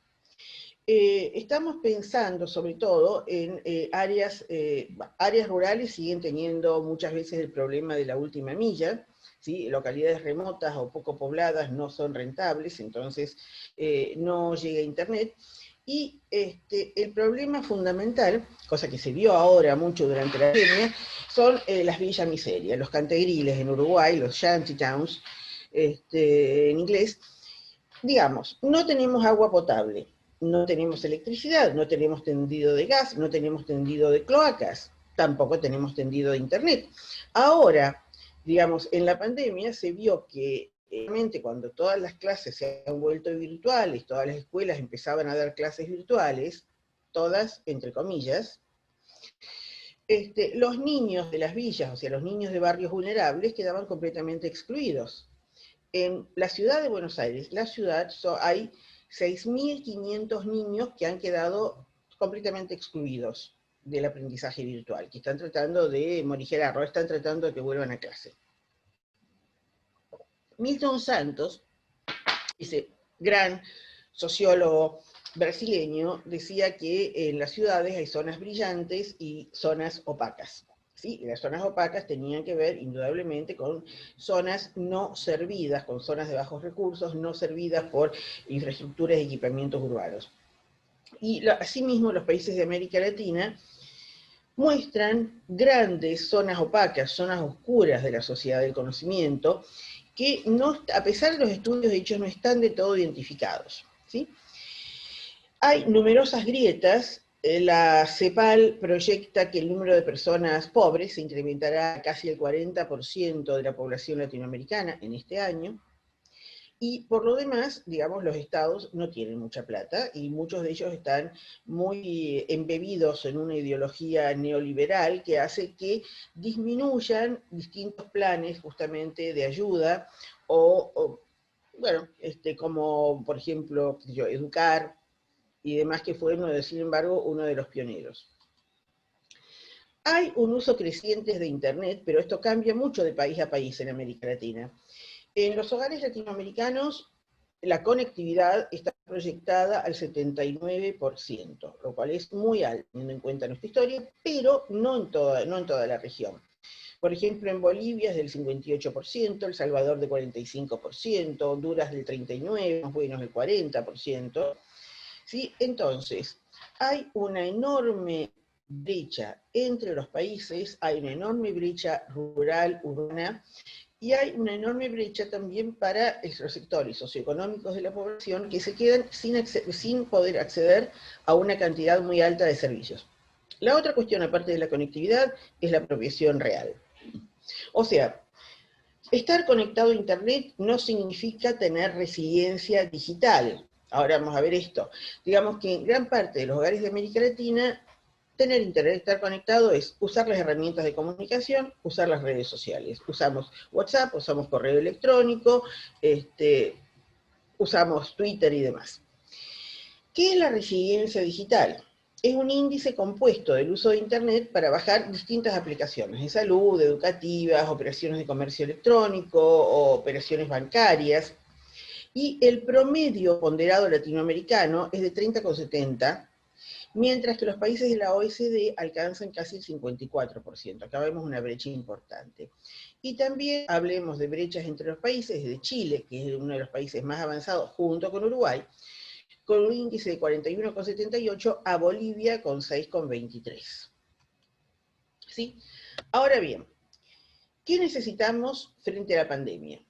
Estamos pensando sobre todo en áreas rurales, siguen teniendo muchas veces el problema de la última milla, ¿sí? Localidades remotas o poco pobladas no son rentables, entonces no llega a Internet. Y el problema fundamental, cosa que se vio ahora mucho durante la pandemia, son las villas miserias, los cantegriles en Uruguay, los shantytowns en inglés. Digamos, no tenemos agua potable, no tenemos electricidad, no tenemos tendido de gas, no tenemos tendido de cloacas. tampoco tenemos tendido de internet. Ahora, digamos, en la pandemia se vio que realmente cuando todas las clases se han vuelto virtuales, todas las escuelas empezaban a dar clases virtuales, todas entre comillas, los niños de las villas, o sea, los niños de barrios vulnerables, quedaban completamente excluidos. En la ciudad de Buenos Aires, hay 6.500 niños que han quedado completamente excluidos del aprendizaje virtual, que están tratando de morigerarlo, están tratando de que vuelvan a clase. Milton Santos, ese gran sociólogo brasileño, decía que en las ciudades hay zonas brillantes y zonas opacas. ¿Sí? Y las zonas opacas tenían que ver indudablemente con zonas no servidas, con zonas de bajos recursos, no servidas por infraestructuras y equipamientos urbanos. Y asimismo los países de América Latina muestran grandes zonas opacas, zonas oscuras de la sociedad del conocimiento, que no, a pesar de los estudios hechos no están de todo identificados. ¿Sí? Hay numerosas grietas. La CEPAL proyecta que el número de personas pobres se incrementará a casi el 40% de la población latinoamericana en este año, y por lo demás, digamos, los estados no tienen mucha plata, y muchos de ellos están muy embebidos en una ideología neoliberal que hace que disminuyan distintos planes justamente de ayuda, bueno, como por ejemplo, educar, y demás, que fue, sin embargo, uno de los pioneros. Hay un uso creciente de Internet, pero esto cambia mucho de país a país en América Latina. En los hogares latinoamericanos, la conectividad está proyectada al 79%, lo cual es muy alto, teniendo en cuenta nuestra historia, pero no en toda la región. Por ejemplo, en Bolivia es del 58%, El Salvador del 45%, Honduras del 39%, más buenos del 40%. ¿Sí? Entonces, hay una enorme brecha entre los países, hay una enorme brecha rural, urbana, y hay una enorme brecha también para los sectores socioeconómicos de la población que se quedan sin poder acceder a una cantidad muy alta de servicios. La otra cuestión, aparte de la conectividad, es la apropiación real. O sea, estar conectado a Internet no significa tener resiliencia digital. Ahora vamos a ver esto. Digamos que en gran parte de los hogares de América Latina, tener Internet, estar conectado, es usar las herramientas de comunicación, usar las redes sociales. Usamos WhatsApp, usamos correo electrónico, usamos Twitter y demás. ¿Qué es la resiliencia digital? Es un índice compuesto del uso de Internet para bajar distintas aplicaciones de salud, educativas, operaciones de comercio electrónico, operaciones bancarias. Y el promedio ponderado latinoamericano es de 30,70, mientras que los países de la OECD alcanzan casi el 54%. Acá vemos una brecha importante. Y también hablemos de brechas entre los países, de Chile, que es uno de los países más avanzados, junto con Uruguay, con un índice de 41,78, a Bolivia con 6,23. ¿Sí? Ahora bien, ¿qué necesitamos frente a la pandemia?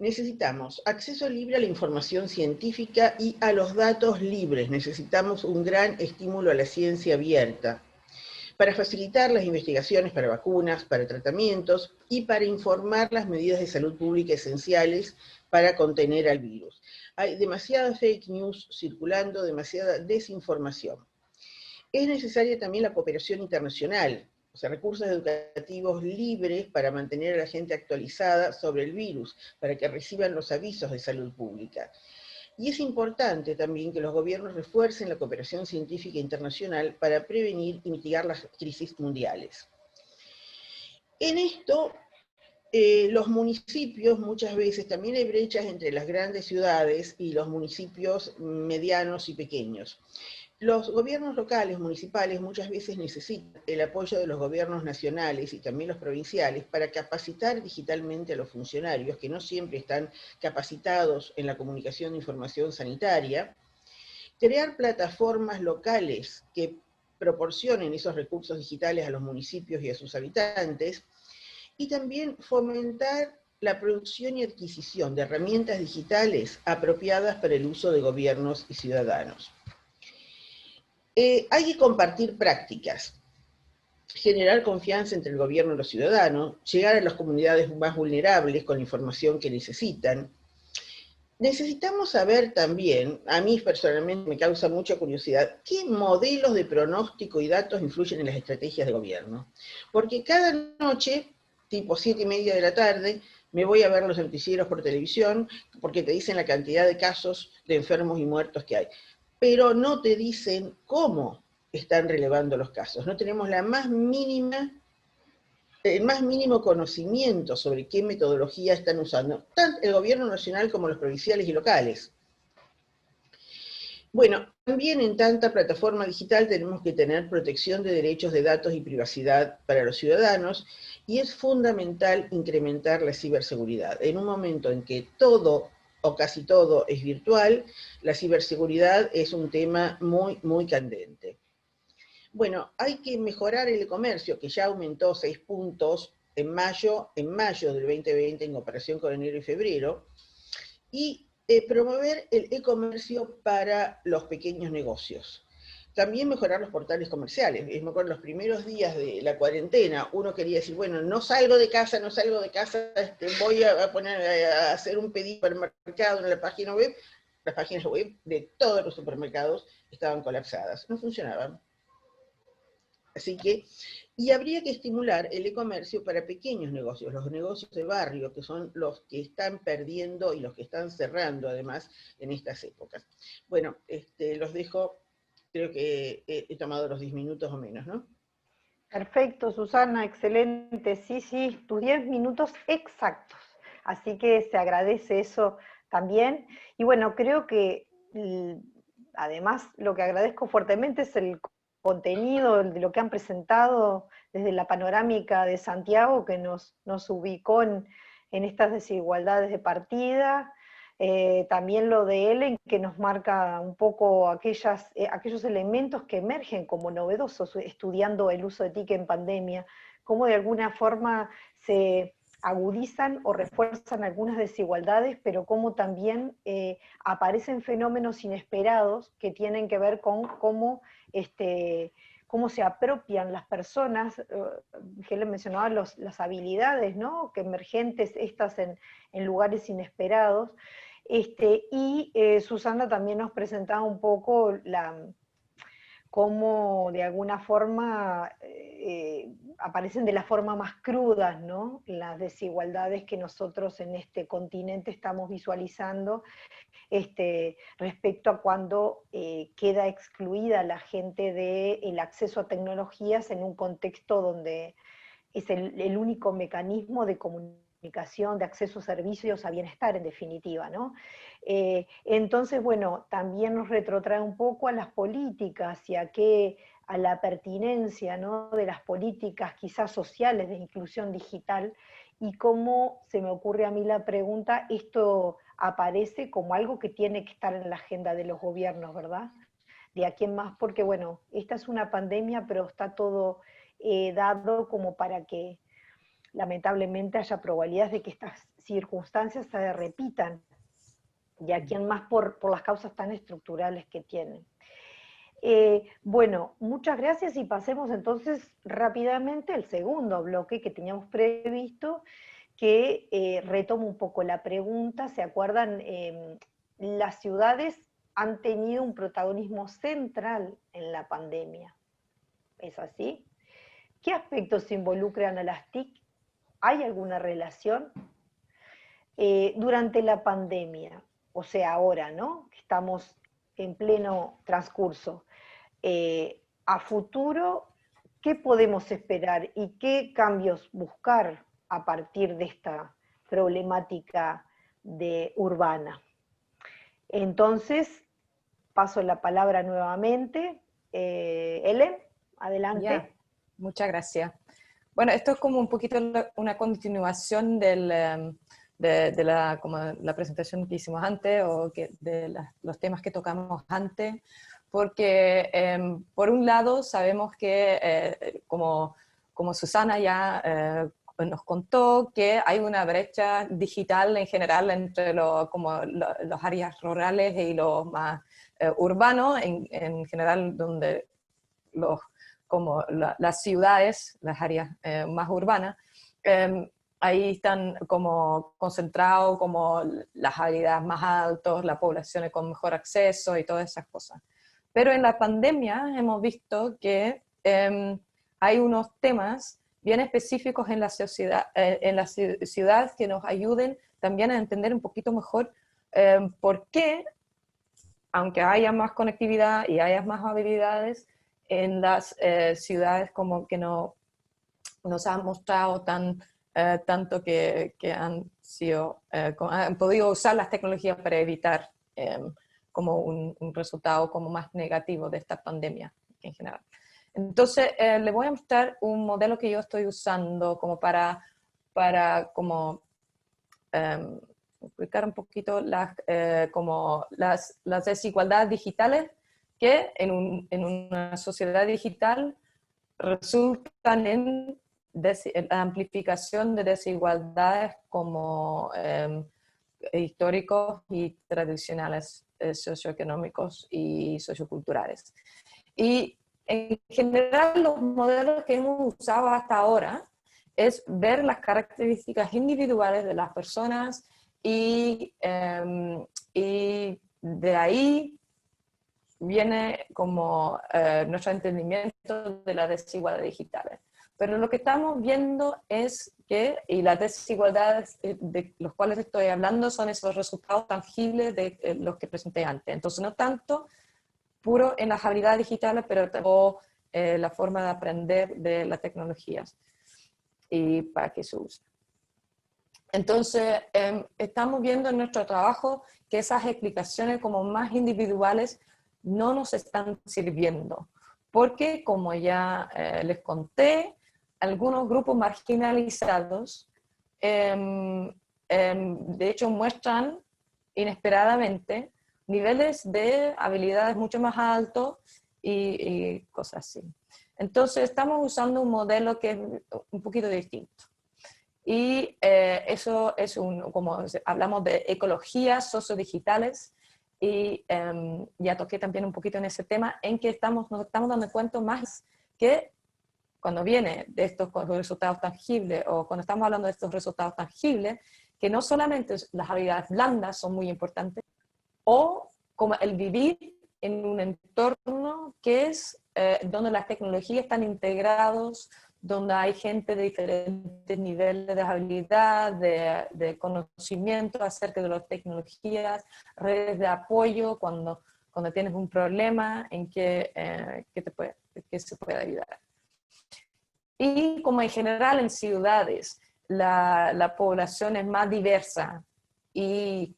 Necesitamos acceso libre a la información científica y a los datos libres. Necesitamos un gran estímulo a la ciencia abierta para facilitar las investigaciones para vacunas, para tratamientos y para informar las medidas de salud pública esenciales para contener al virus. Hay demasiada fake news circulando, demasiada desinformación. Es necesaria también la cooperación internacional, o sea, recursos educativos libres para mantener a la gente actualizada sobre el virus, para que reciban los avisos de salud pública. Y es importante también que los gobiernos refuercen la cooperación científica internacional para prevenir y mitigar las crisis mundiales. En esto, los municipios, muchas veces también hay brechas entre las grandes ciudades y los municipios medianos y pequeños. Los gobiernos locales, municipales, muchas veces necesitan el apoyo de los gobiernos nacionales y también los provinciales para capacitar digitalmente a los funcionarios, que no siempre están capacitados en la comunicación de información sanitaria, crear plataformas locales que proporcionen esos recursos digitales a los municipios y a sus habitantes, y también fomentar la producción y adquisición de herramientas digitales apropiadas para el uso de gobiernos y ciudadanos. Hay que compartir prácticas. generar confianza entre el gobierno y los ciudadanos, llegar a las comunidades más vulnerables con la información que necesitan. Necesitamos saber también, a mí personalmente me causa mucha curiosidad, qué modelos de pronóstico y datos influyen en las estrategias de gobierno. Porque cada noche, tipo 7:30 de la tarde, me voy a ver los noticieros por televisión, porque te dicen la cantidad de casos de enfermos y muertos que hay. Pero no te dicen cómo están relevando los casos. No tenemos el más mínimo conocimiento sobre qué metodología están usando, tanto el gobierno nacional como los provinciales y locales. Bueno, también en tanta plataforma digital tenemos que tener protección de derechos de datos y privacidad para los ciudadanos, y es fundamental incrementar la ciberseguridad. En un momento en que todo o casi todo es virtual, la ciberseguridad es un tema muy, muy candente. Bueno, hay que mejorar el e-comercio, que ya aumentó 6 puntos en mayo del 2020 en comparación con enero y febrero, y promover el e-comercio para los pequeños negocios. También mejorar los portales comerciales. Me acuerdo los primeros días de la cuarentena, uno quería decir, bueno, no salgo de casa, voy a hacer un pedido al mercado en la página web. Las páginas web de todos los supermercados estaban colapsadas, no funcionaban. Así que, y habría que estimular el e-comercio para pequeños negocios, los negocios de barrio, que son los que están perdiendo y los que están cerrando, además, en estas épocas. Bueno, los dejo, creo que he tomado los 10 minutos o menos, ¿no? Perfecto, Susana, excelente. Sí, sí, tus 10 minutos exactos. Así que se agradece eso también. Y bueno, creo que además lo que agradezco fuertemente es el contenido de lo que han presentado desde la panorámica de Santiago, que nos ubicó en estas desigualdades de partida. También lo de Ellen, que nos marca un poco aquellos elementos que emergen como novedosos estudiando el uso de TIC en pandemia, cómo de alguna forma se agudizan o refuerzan algunas desigualdades, pero cómo también aparecen fenómenos inesperados que tienen que ver con cómo se apropian las personas. Helen mencionaba las habilidades, ¿no?, que emergentes estas en lugares inesperados. Y Susana también nos presentaba un poco cómo de alguna forma aparecen de la forma más crudas, ¿no?, las desigualdades que nosotros en este continente estamos visualizando respecto a cuando queda excluida la gente del acceso a tecnologías en un contexto donde es el único mecanismo de comunicación, de acceso a servicios, a bienestar en definitiva, ¿no? Entonces, bueno, también nos retrotrae un poco a las políticas y a la pertinencia, ¿no?, de las políticas quizás sociales de inclusión digital, y cómo se me ocurre a mí la pregunta, esto aparece como algo que tiene que estar en la agenda de los gobiernos, ¿verdad? De aquí en más, porque bueno, esta es una pandemia, pero está todo dado como para que lamentablemente haya probabilidades de que estas circunstancias se repitan, de aquí en más por las causas tan estructurales que tienen. Bueno, muchas gracias, y pasemos entonces rápidamente al segundo bloque que teníamos previsto, que retomo un poco la pregunta. ¿Se acuerdan? Las ciudades han tenido un protagonismo central en la pandemia. ¿Es así? ¿Qué aspectos involucran a las TIC? ¿Hay alguna relación? Durante la pandemia, o sea, ahora, ¿no?, que estamos en pleno transcurso, a futuro, ¿qué podemos esperar y qué cambios buscar a partir de esta problemática urbana? Entonces, paso la palabra nuevamente. Ellen, adelante. Ya, muchas gracias. Bueno, esto es como un poquito una continuación de la presentación que hicimos antes, o los temas que tocamos antes, porque por un lado sabemos que, como Susana ya nos contó, que hay una brecha digital en general entre los áreas rurales y los más urbanos, en general, donde como las ciudades, las áreas más urbanas, ahí están como concentrados como las habilidades más altas, las poblaciones con mejor acceso y todas esas cosas. Pero en la pandemia hemos visto que hay unos temas bien específicos en la sociedad, en las ciudades que nos ayuden también a entender un poquito mejor por qué, aunque haya más conectividad y haya más habilidades, en las ciudades como que no nos han mostrado tanto que han sido, han podido usar las tecnologías para evitar como un resultado como más negativo de esta pandemia en general. Entonces, les voy a mostrar un modelo que yo estoy usando como para como explicar un poquito como las desigualdades digitales que en una sociedad digital resultan en la amplificación de desigualdades como históricos y tradicionales, socioeconómicos y socioculturales. Y en general los modelos que hemos usado hasta ahora es ver las características individuales de las personas y de ahí viene como nuestro entendimiento de las desigualdades digitales. Pero lo que estamos viendo es que, y las desigualdades de los cuales estoy hablando son esos resultados tangibles de los que presenté antes. Entonces no tanto puro en las habilidades digitales, pero también la forma de aprender de las tecnologías y para qué se usa. Entonces, estamos viendo en nuestro trabajo que esas explicaciones como más individuales no nos están sirviendo, porque como ya les conté, algunos grupos marginalizados de hecho muestran inesperadamente niveles de habilidades mucho más altos y cosas así. Entonces estamos usando un modelo que es un poquito distinto. Y eso es como hablamos de ecologías sociodigitales, y ya toqué también un poquito en ese tema, en que nos estamos dando cuenta más que cuando viene de estos resultados tangibles, o cuando estamos hablando de estos resultados tangibles, que no solamente las habilidades blandas son muy importantes, o como el vivir en un entorno que es donde las tecnologías están integrados, donde hay gente de diferentes niveles de habilidad, de conocimiento acerca de las tecnologías, redes de apoyo cuando tienes un problema en que se puede ayudar. Y como en general en ciudades la población es más diversa y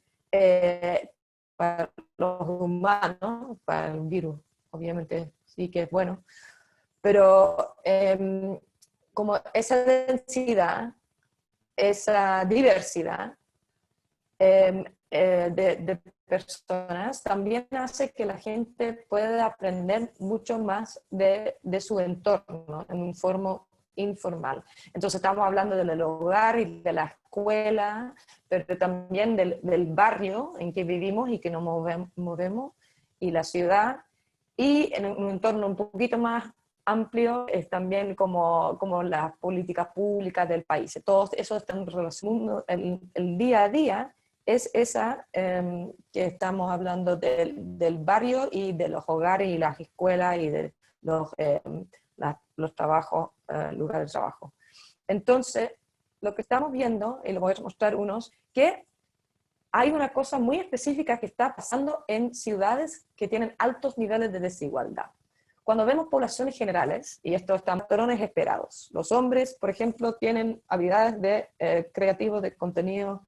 para los humanos, para el virus, obviamente sí que es bueno, pero como esa densidad, esa diversidad de personas también hace que la gente pueda aprender mucho más de su entorno en un forma informal. Entonces estamos hablando del hogar y de la escuela, pero también del barrio en que vivimos y que nos movemos, y la ciudad, y en un entorno un poquito más amplio es también como las políticas públicas del país. Todo eso está en relación, el día a día es esa que estamos hablando del barrio y de los hogares y las escuelas y de los trabajos, lugares de trabajo. Entonces, lo que estamos viendo, y les voy a mostrar unos, que hay una cosa muy específica que está pasando en ciudades que tienen altos niveles de desigualdad. Cuando vemos poblaciones generales, y esto están patrones esperados, los hombres, por ejemplo, tienen habilidades creativas de contenido,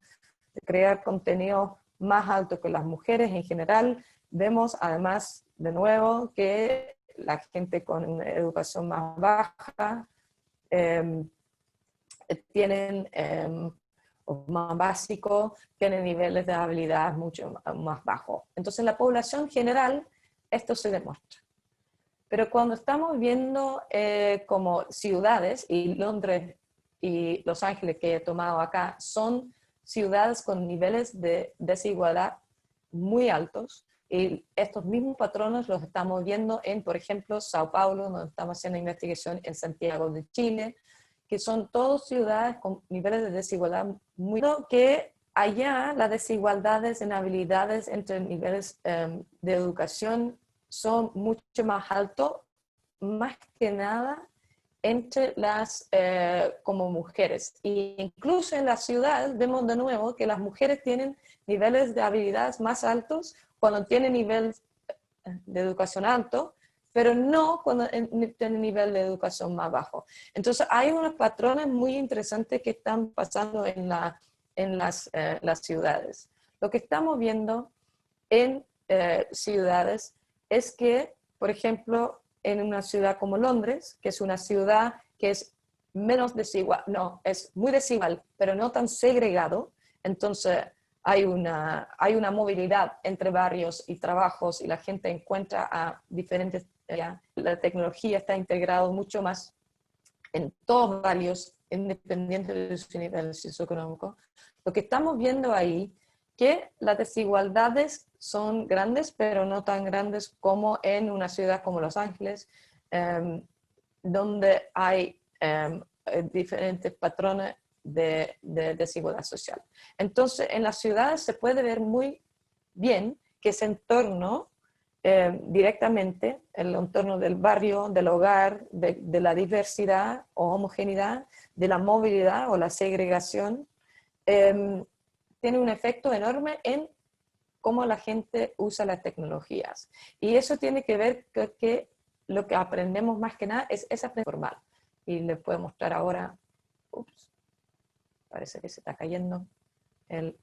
de crear contenido más alto que las mujeres en general. Vemos además, de nuevo, que la gente con educación más baja tienen, o más básico, tienen niveles de habilidad mucho más bajos. Entonces, la población general, esto se demuestra. Pero cuando estamos viendo como ciudades, y Londres y Los Ángeles que he tomado acá, son ciudades con niveles de desigualdad muy altos, Y estos mismos patrones los estamos viendo en, por ejemplo, Sao Paulo, donde estamos haciendo investigación en Santiago de Chile, que son todas ciudades con niveles de desigualdad muy altos, que allá las desigualdades en habilidades entre niveles de educación son mucho más altos, más que nada entre las como mujeres. E incluso en la ciudad vemos de nuevo que las mujeres tienen niveles de habilidades más altos cuando tienen nivel de educación alto, pero no cuando tienen nivel de educación más bajo. Entonces hay unos patrones muy interesantes que están pasando en las ciudades. Lo que estamos viendo en ciudades es que, por ejemplo, en una ciudad como Londres, que es una ciudad que es menos desigual, no, es muy desigual, pero no tan segregado, entonces hay una movilidad entre barrios y trabajos y la gente encuentra a diferentes, la tecnología está integrada mucho más en todos barrios, independiente de su nivel socioeconómico. Lo que estamos viendo ahí, que las desigualdades son grandes, pero no tan grandes como en una ciudad como Los Ángeles, donde hay diferentes patrones de desigualdad social. Entonces, en las ciudades se puede ver muy bien que ese entorno directamente, el entorno del barrio, del hogar, de la diversidad o homogeneidad, de la movilidad o la segregación, tiene un efecto enorme en cómo la gente usa las tecnologías. Y eso tiene que ver con que lo que aprendemos más que nada es aprender formal. Y les puedo mostrar ahora, ups, parece que se está cayendo el...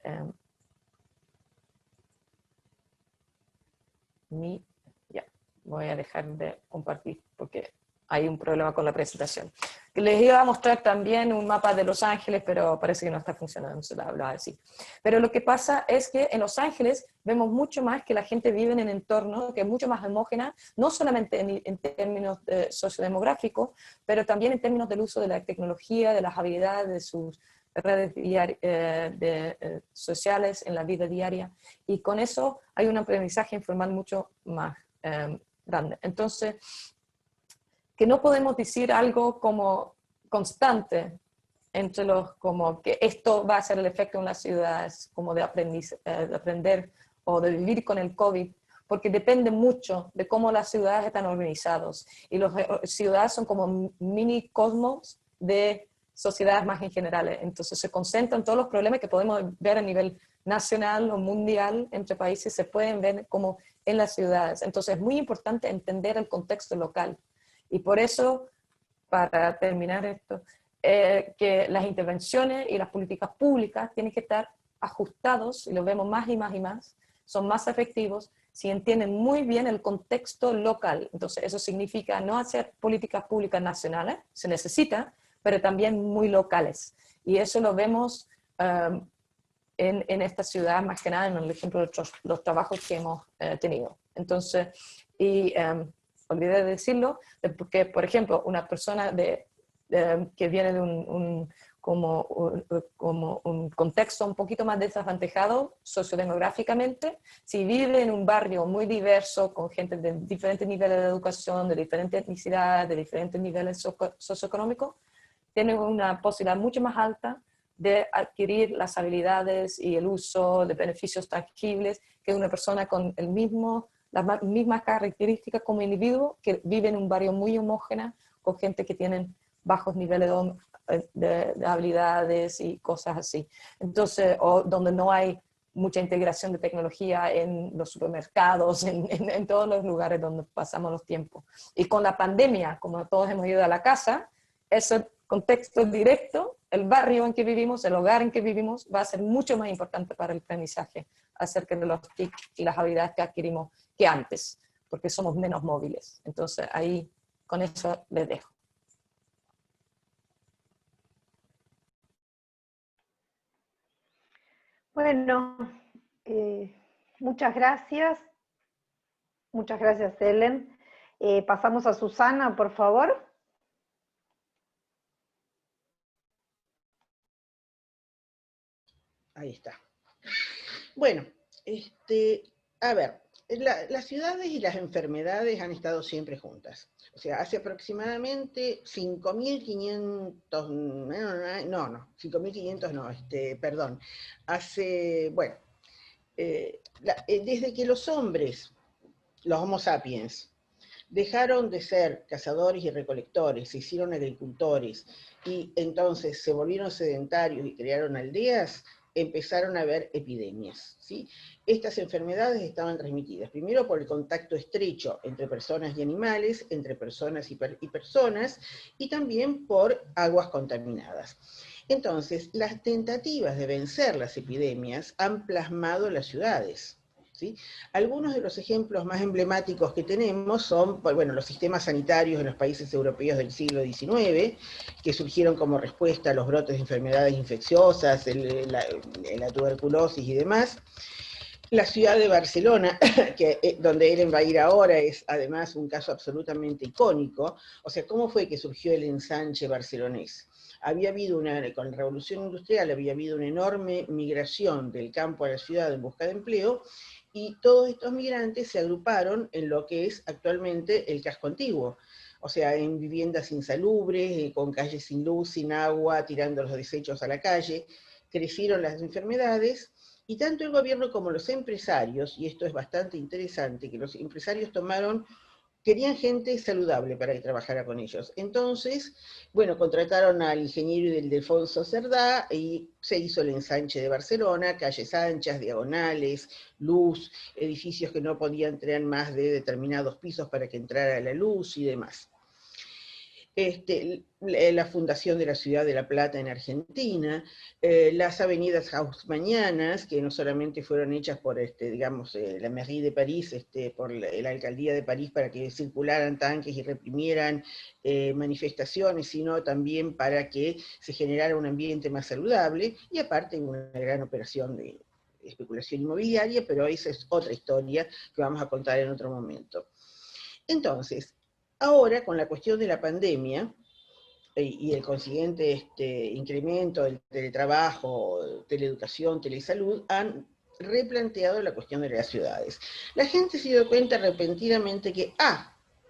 ya, voy a dejar de compartir porque hay un problema con la presentación. Les iba a mostrar también un mapa de Los Ángeles, pero parece que no está funcionando, se la hablaba así. Pero lo que pasa es que en Los Ángeles vemos mucho más que la gente vive en un entorno que es mucho más homógena, no solamente en términos sociodemográficos, pero también en términos del uso de la tecnología, de las habilidades, de sus redes sociales en la vida diaria, y con eso hay un aprendizaje informal mucho más grande. Entonces, que no podemos decir algo como constante entre los, como que esto va a ser el efecto en las ciudades, como de aprender o de vivir con el COVID, porque depende mucho de cómo las ciudades están organizadas. Y las ciudades son como mini cosmos de sociedades más en generales. Entonces se concentran todos los problemas que podemos ver a nivel nacional o mundial entre países, se pueden ver como en las ciudades. Entonces es muy importante entender el contexto local. Y por eso, para terminar esto, que las intervenciones y las políticas públicas tienen que estar ajustados, y lo vemos más y más y más, son más efectivos si entienden muy bien el contexto local. Entonces eso significa no hacer políticas públicas nacionales, se necesita, pero también muy locales. Y eso lo vemos en esta ciudad, más que nada en el ejemplo de los trabajos que hemos tenido. Entonces, olvidé de decirlo, porque, por ejemplo, una persona que viene de como un contexto un poquito más desavantajado sociodemográficamente, si vive en un barrio muy diverso, con gente de diferentes niveles de educación, de diferentes etnicidades, de diferentes niveles socioeconómicos, tiene una posibilidad mucho más alta de adquirir las habilidades y el uso de beneficios tangibles que una persona con las mismas características como individuo que vive en un barrio muy homógeno con gente que tienen bajos niveles de habilidades y cosas así. Entonces, o donde no hay mucha integración de tecnología en los supermercados, en todos los lugares donde pasamos los tiempos. Y con la pandemia, como todos hemos ido a la casa, ese contexto directo, el barrio en que vivimos, el hogar en que vivimos, va a ser mucho más importante para el aprendizaje acerca de los TIC y las habilidades que adquirimos que antes, porque somos menos móviles. Entonces ahí, con eso les dejo. Bueno, muchas gracias. Muchas gracias, Ellen. Pasamos a Susana, por favor. Ahí está. Bueno, a ver, Las ciudades y las enfermedades han estado siempre juntas. O sea, hace aproximadamente 5.500, no, 5.500 no, perdón. Hace, bueno, desde que los hombres, los Homo sapiens, dejaron de ser cazadores y recolectores, se hicieron agricultores, y entonces se volvieron sedentarios y crearon aldeas, empezaron a haber epidemias, ¿sí? Estas enfermedades estaban transmitidas, primero por el contacto estrecho entre personas y animales, entre personas y personas, y también por aguas contaminadas. Entonces, las tentativas de vencer las epidemias han plasmado las ciudades, ¿sí? Algunos de los ejemplos más emblemáticos que tenemos son, bueno, los sistemas sanitarios en los países europeos del siglo XIX, que surgieron como respuesta a los brotes de enfermedades infecciosas, la tuberculosis y demás. La ciudad de Barcelona, donde Ellen va a ir ahora, es además un caso absolutamente icónico. O sea, ¿cómo fue que surgió el ensanche barcelonés? Había habido con la revolución industrial, había habido una enorme migración del campo a la ciudad en busca de empleo, y todos estos migrantes se agruparon en lo que es actualmente el casco antiguo. O sea, en viviendas insalubres, con calles sin luz, sin agua, tirando los desechos a la calle. Crecieron las enfermedades, y tanto el gobierno como los empresarios, y esto es bastante interesante, que los empresarios querían gente saludable para que trabajara con ellos. Entonces, bueno, contrataron al ingeniero Ildefonso Cerdá y se hizo el ensanche de Barcelona, calles anchas, diagonales, luz, edificios que no podían tener más de determinados pisos para que entrara la luz y demás. La fundación de la ciudad de La Plata en Argentina, las avenidas haussmannianas, que no solamente fueron hechas por, digamos, la Mairie de París, por la alcaldía de París para que circularan tanques y reprimieran manifestaciones, sino también para que se generara un ambiente más saludable, y aparte una gran operación de especulación inmobiliaria, pero esa es otra historia que vamos a contar en otro momento. Entonces, ahora, con la cuestión de la pandemia y el consiguiente incremento del teletrabajo, teleeducación, telesalud, han replanteado la cuestión de las ciudades. La gente se dio cuenta repentinamente que,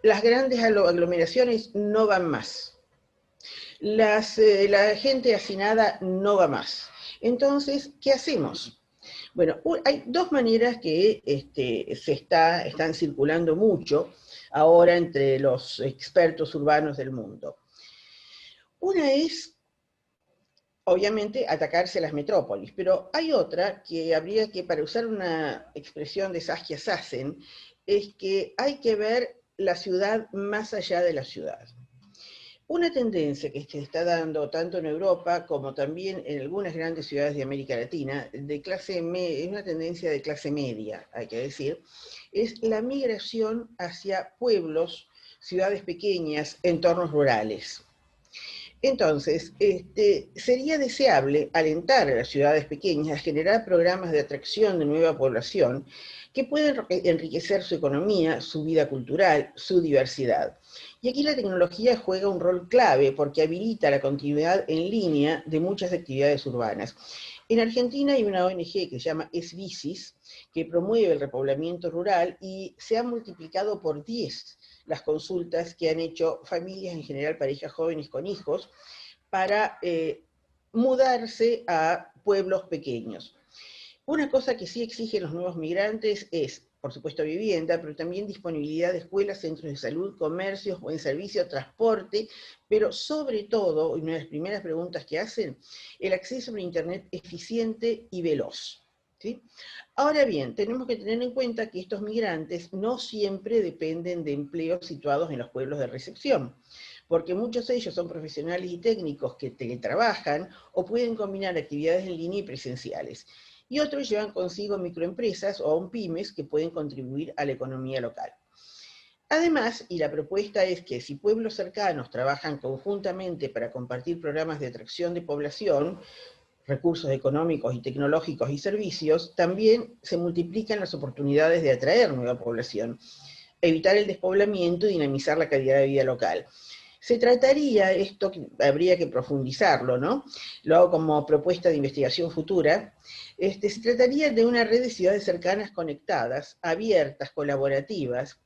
las grandes aglomeraciones no van más. La gente hacinada no va más. Entonces, ¿qué hacemos? Bueno, hay dos maneras que están circulando mucho ahora entre los expertos urbanos del mundo. Una es, obviamente, atacarse a las metrópolis, pero hay otra que habría que, para usar una expresión de Saskia Sassen, es que hay que ver la ciudad más allá de la ciudad. Una tendencia que se está dando tanto en Europa como también en algunas grandes ciudades de América Latina, es una tendencia de clase media, hay que decir, es la migración hacia pueblos, ciudades pequeñas, entornos rurales. Entonces, sería deseable alentar a las ciudades pequeñas a generar programas de atracción de nueva población que pueden enriquecer su economía, su vida cultural, su diversidad. Y aquí la tecnología juega un rol clave porque habilita la continuidad en línea de muchas actividades urbanas. En Argentina hay una ONG que se llama EsBicis, que promueve el repoblamiento rural, y se han multiplicado por 10 las consultas que han hecho familias, en general parejas jóvenes con hijos, para mudarse a pueblos pequeños. Una cosa que sí exigen los nuevos migrantes es, por supuesto, vivienda, pero también disponibilidad de escuelas, centros de salud, comercios, buen servicio, transporte, pero sobre todo, una de las primeras preguntas que hacen, el acceso a una internet eficiente y veloz, ¿sí? Ahora bien, tenemos que tener en cuenta que estos migrantes no siempre dependen de empleos situados en los pueblos de recepción, porque muchos de ellos son profesionales y técnicos que teletrabajan o pueden combinar actividades en línea y presenciales. Y otros llevan consigo microempresas o aún pymes que pueden contribuir a la economía local. Además, y la propuesta es que si pueblos cercanos trabajan conjuntamente para compartir programas de atracción de población, recursos económicos y tecnológicos y servicios, también se multiplican las oportunidades de atraer nueva población, evitar el despoblamiento y dinamizar la calidad de vida local. Se trataría, esto habría que profundizarlo, ¿no? Lo hago como propuesta de investigación futura, se trataría de una red de ciudades cercanas conectadas, abiertas, colaborativas,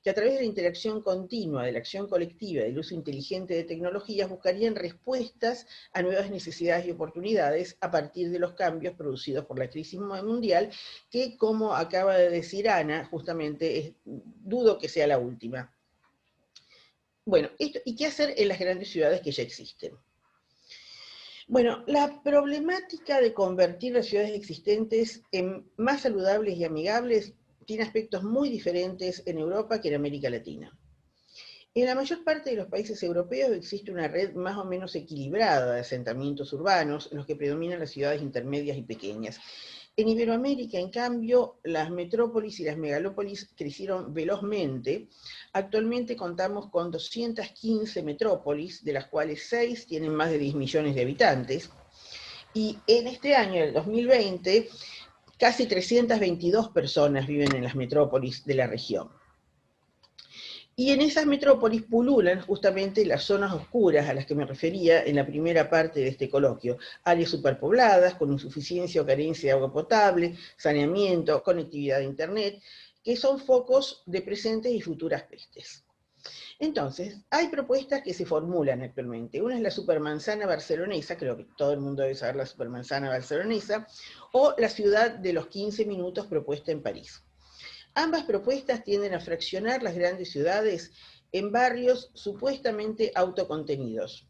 que a través de la interacción continua, de la acción colectiva, del uso inteligente de tecnologías, buscarían respuestas a nuevas necesidades y oportunidades a partir de los cambios producidos por la crisis mundial, que, como acaba de decir Ana, justamente dudo que sea la última. Bueno, ¿y qué hacer en las grandes ciudades que ya existen? Bueno, la problemática de convertir las ciudades existentes en más saludables y amigables tiene aspectos muy diferentes en Europa que en América Latina. En la mayor parte de los países europeos existe una red más o menos equilibrada de asentamientos urbanos, en los que predominan las ciudades intermedias y pequeñas. En Iberoamérica, en cambio, las metrópolis y las megalópolis crecieron velozmente. Actualmente contamos con 215 metrópolis, de las cuales 6 tienen más de 10 millones de habitantes. Y en este año, el 2020, casi 322 personas viven en las metrópolis de la región. Y en esas metrópolis pululan justamente las zonas oscuras a las que me refería en la primera parte de este coloquio, áreas superpobladas, con insuficiencia o carencia de agua potable, saneamiento, conectividad a internet, que son focos de presentes y futuras pestes. Entonces, hay propuestas que se formulan actualmente. Una es la supermanzana barcelonesa, creo que todo el mundo debe saber la supermanzana barcelonesa, o la ciudad de los 15 minutos propuesta en París. Ambas propuestas tienden a fraccionar las grandes ciudades en barrios supuestamente autocontenidos.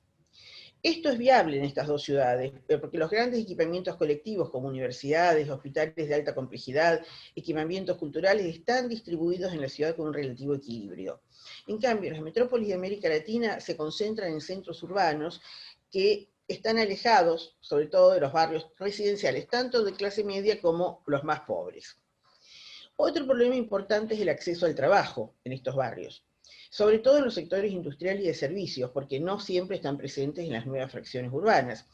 Esto es viable en estas dos ciudades, porque los grandes equipamientos colectivos como universidades, hospitales de alta complejidad, equipamientos culturales están distribuidos en la ciudad con un relativo equilibrio. En cambio, las metrópolis de América Latina se concentran en centros urbanos que están alejados, sobre todo de los barrios residenciales, tanto de clase media como los más pobres. Otro problema importante es el acceso al trabajo en estos barrios, sobre todo en los sectores industriales y de servicios, porque no siempre están presentes en las nuevas fracciones urbanas.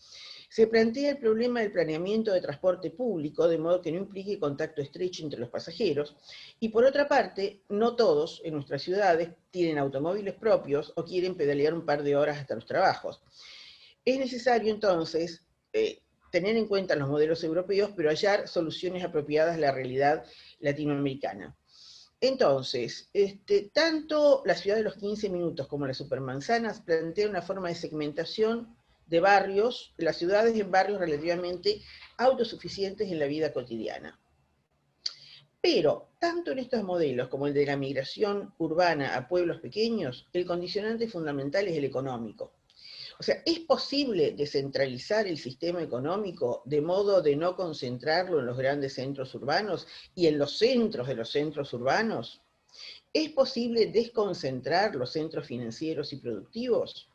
Se plantea el problema del planeamiento de transporte público, de modo que no implique contacto estrecho entre los pasajeros, y por otra parte, no todos en nuestras ciudades tienen automóviles propios o quieren pedalear un par de horas hasta los trabajos. Es necesario entonces tener en cuenta los modelos europeos, pero hallar soluciones apropiadas a la realidad latinoamericana. Entonces, tanto la ciudad de los 15 minutos como las supermanzanas plantean una forma de segmentación de barrios, las ciudades en barrios relativamente autosuficientes en la vida cotidiana. Pero, tanto en estos modelos como el de la migración urbana a pueblos pequeños, el condicionante fundamental es el económico. O sea, ¿es posible descentralizar el sistema económico de modo de no concentrarlo en los grandes centros urbanos y en los centros de los centros urbanos? ¿Es posible desconcentrar los centros financieros y productivos?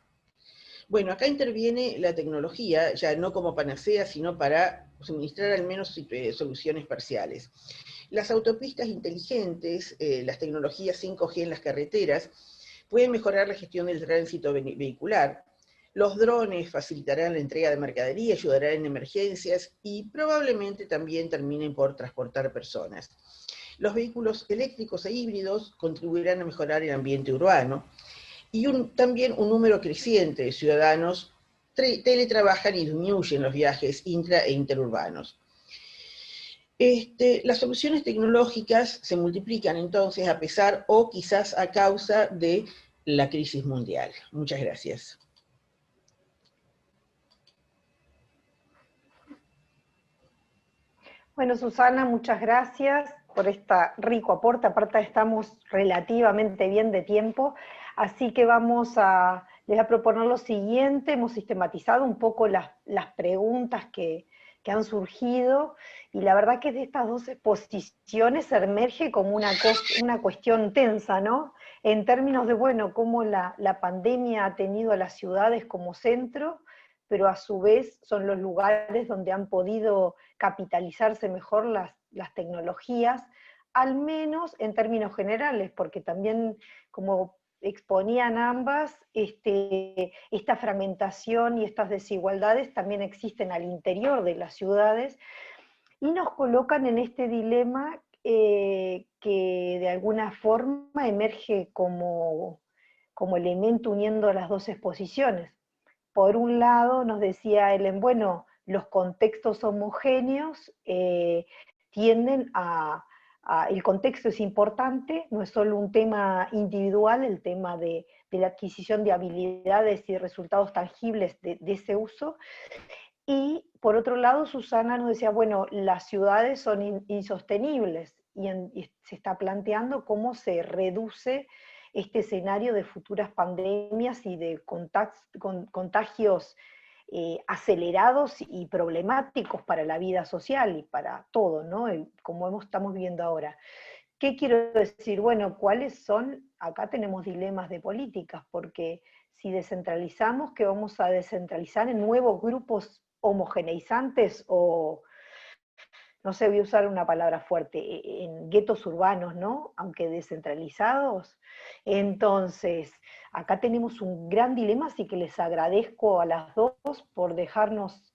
Bueno, acá interviene la tecnología, ya no como panacea, sino para suministrar al menos soluciones parciales. Las autopistas inteligentes, las tecnologías 5G en las carreteras, pueden mejorar la gestión del tránsito vehicular. Los drones facilitarán la entrega de mercadería, ayudarán en emergencias y probablemente también terminen por transportar personas. Los vehículos eléctricos e híbridos contribuirán a mejorar el ambiente urbano y también un número creciente de ciudadanos teletrabajan y disminuyen los viajes intra e interurbanos. Las soluciones tecnológicas se multiplican entonces a pesar o quizás a causa de la crisis mundial. Muchas gracias. Bueno, Susana, muchas gracias por este rico aporte. Aparte estamos relativamente bien de tiempo, así que les voy a proponer lo siguiente. Hemos sistematizado un poco las preguntas que han surgido, y la verdad que de estas dos exposiciones se emerge como una cuestión tensa, ¿no? En términos de, bueno, cómo la pandemia ha tenido a las ciudades como centro, pero a su vez son los lugares donde han podido capitalizarse mejor las tecnologías, al menos en términos generales, porque también, como exponían ambas, esta fragmentación y estas desigualdades también existen al interior de las ciudades, y nos colocan en este dilema que de alguna forma emerge como como elemento uniendo las dos exposiciones. Por un lado, nos decía Ellen, bueno, los contextos homogéneos tienden el contexto es importante, no es solo un tema individual, el tema de la adquisición de habilidades y resultados tangibles de ese uso. Y por otro lado, Susana nos decía, bueno, las ciudades son insostenibles y se está planteando cómo se reduce este escenario de futuras pandemias y de contagios acelerados y problemáticos para la vida social y para todo, ¿no? Como estamos viendo ahora. ¿Qué quiero decir? Bueno, ¿cuáles son? Acá tenemos dilemas de políticas, porque si descentralizamos, ¿qué vamos a descentralizar en nuevos grupos homogeneizantes o, no sé, voy a usar una palabra fuerte, en guetos urbanos, ¿no? Aunque descentralizados. Entonces, acá tenemos un gran dilema, así que les agradezco a las dos por dejarnos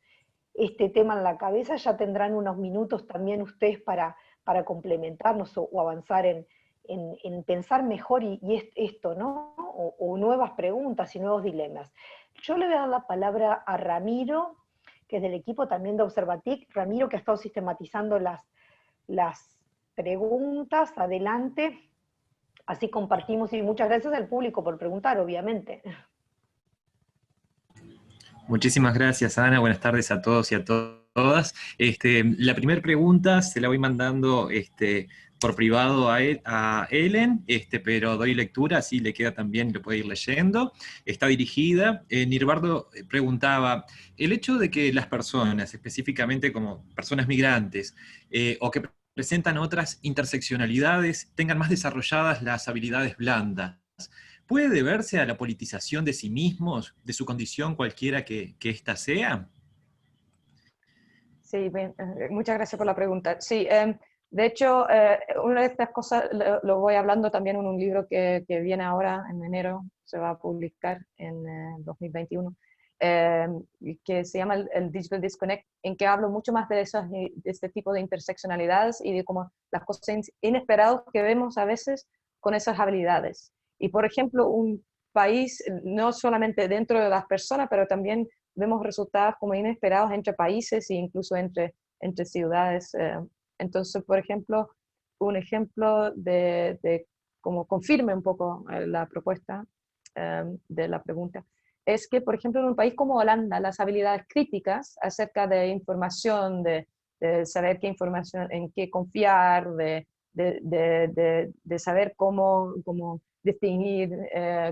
este tema en la cabeza. Ya tendrán unos minutos también ustedes para complementarnos o avanzar en pensar mejor y esto, ¿no? O nuevas preguntas y nuevos dilemas. Yo le voy a dar la palabra a Ramiro, que es del equipo también de Observatic. Ramiro, que ha estado sistematizando las preguntas. Adelante. Así compartimos, y muchas gracias al público por preguntar, obviamente. Muchísimas gracias, Ana. Buenas tardes a todos y a todas. La primera pregunta se la voy mandando por privado a Ellen, pero doy lectura, así le queda también, lo puede ir leyendo. Está dirigida. Nirvardo preguntaba, el hecho de que las personas, específicamente como personas migrantes, o que presentan otras interseccionalidades, tengan más desarrolladas las habilidades blandas, ¿puede deberse a la politización de sí mismos, de su condición cualquiera que ésta sea? Sí, bien, muchas gracias por la pregunta. Sí, de hecho, una de estas cosas lo voy hablando también en un libro que viene ahora en enero, se va a publicar en 2021, que se llama el Digital Disconnect, en que hablo mucho más de este tipo de interseccionalidades y de cómo las cosas inesperadas que vemos a veces con esas habilidades. Y por ejemplo, un país, no solamente dentro de las personas, pero también vemos resultados como inesperados entre países e incluso entre ciudades. Entonces, por ejemplo, un ejemplo de cómo confirme un poco la propuesta de la pregunta, es que, por ejemplo, en un país como Holanda, las habilidades críticas acerca de información, de saber qué información, en qué confiar, de saber cómo distinguir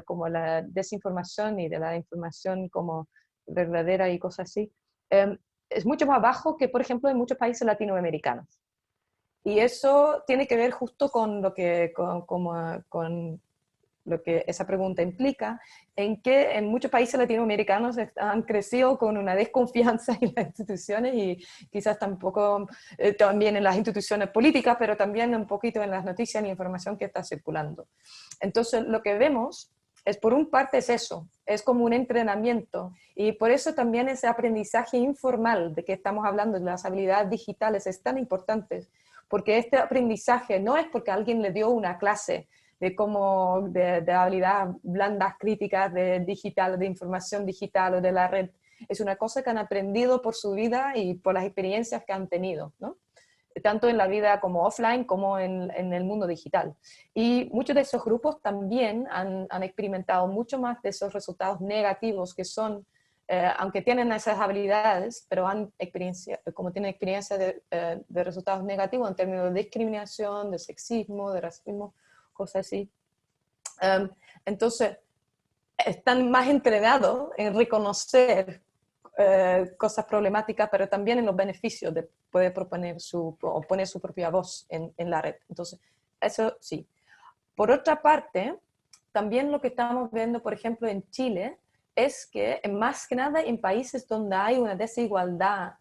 como la desinformación y de la información como verdadera y cosas así, es mucho más bajo que, por ejemplo, en muchos países latinoamericanos. Y eso tiene que ver justo con lo que, con lo que esa pregunta implica, en que en muchos países latinoamericanos han crecido con una desconfianza en las instituciones y quizás tampoco también en las instituciones políticas, pero también un poquito en las noticias y información que está circulando. Entonces, lo que vemos es, por un parte, es eso, es como un entrenamiento, y por eso también ese aprendizaje informal de que estamos hablando, de las habilidades digitales, es tan importante, porque este aprendizaje no es porque alguien le dio una clase de cómo, de habilidades blandas críticas de digital, de información digital o de la red, es una cosa que han aprendido por su vida y por las experiencias que han tenido, ¿no? Tanto en la vida como offline como en el mundo digital. Y muchos de esos grupos también han experimentado mucho más de esos resultados negativos que son, aunque tienen esas habilidades, pero como tienen experiencia de resultados negativos en términos de discriminación, de sexismo, de racismo, cosas así. Entonces, están más entrenados en reconocer cosas problemáticas, pero también en los beneficios de poder poner su propia voz en la red. Entonces, eso sí. Por otra parte, también lo que estamos viendo, por ejemplo, en Chile, es que más que nada en países donde hay una desigualdad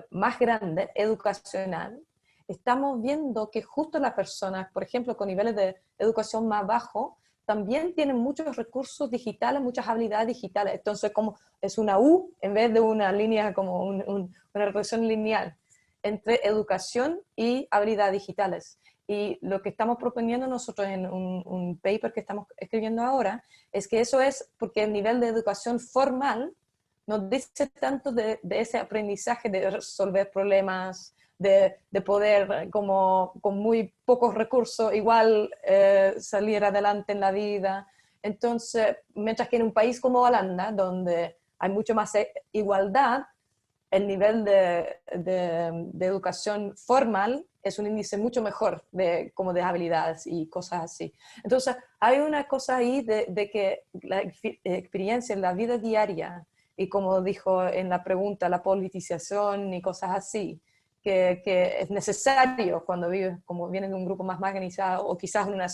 más grande, educacional, estamos viendo que justo las personas, por ejemplo, con niveles de educación más bajos, también tienen muchos recursos digitales, muchas habilidades digitales. Entonces, como es una U en vez de una línea, como una relación lineal entre educación y habilidades digitales. Y lo que estamos proponiendo nosotros en un paper que estamos escribiendo ahora es que eso es porque el nivel de educación formal nos dice tanto de ese aprendizaje de resolver problemas, de poder, como con muy pocos recursos, igual salir adelante en la vida. Entonces, mientras que en un país como Holanda, donde hay mucho más igualdad, el nivel de educación formal es un índice mucho mejor como de habilidades y cosas así. Entonces, hay una cosa ahí de que la experiencia en la vida diaria, y como dijo en la pregunta, la politización y cosas así, que es necesario cuando vives, como vienen de un grupo más organizado, o quizás en una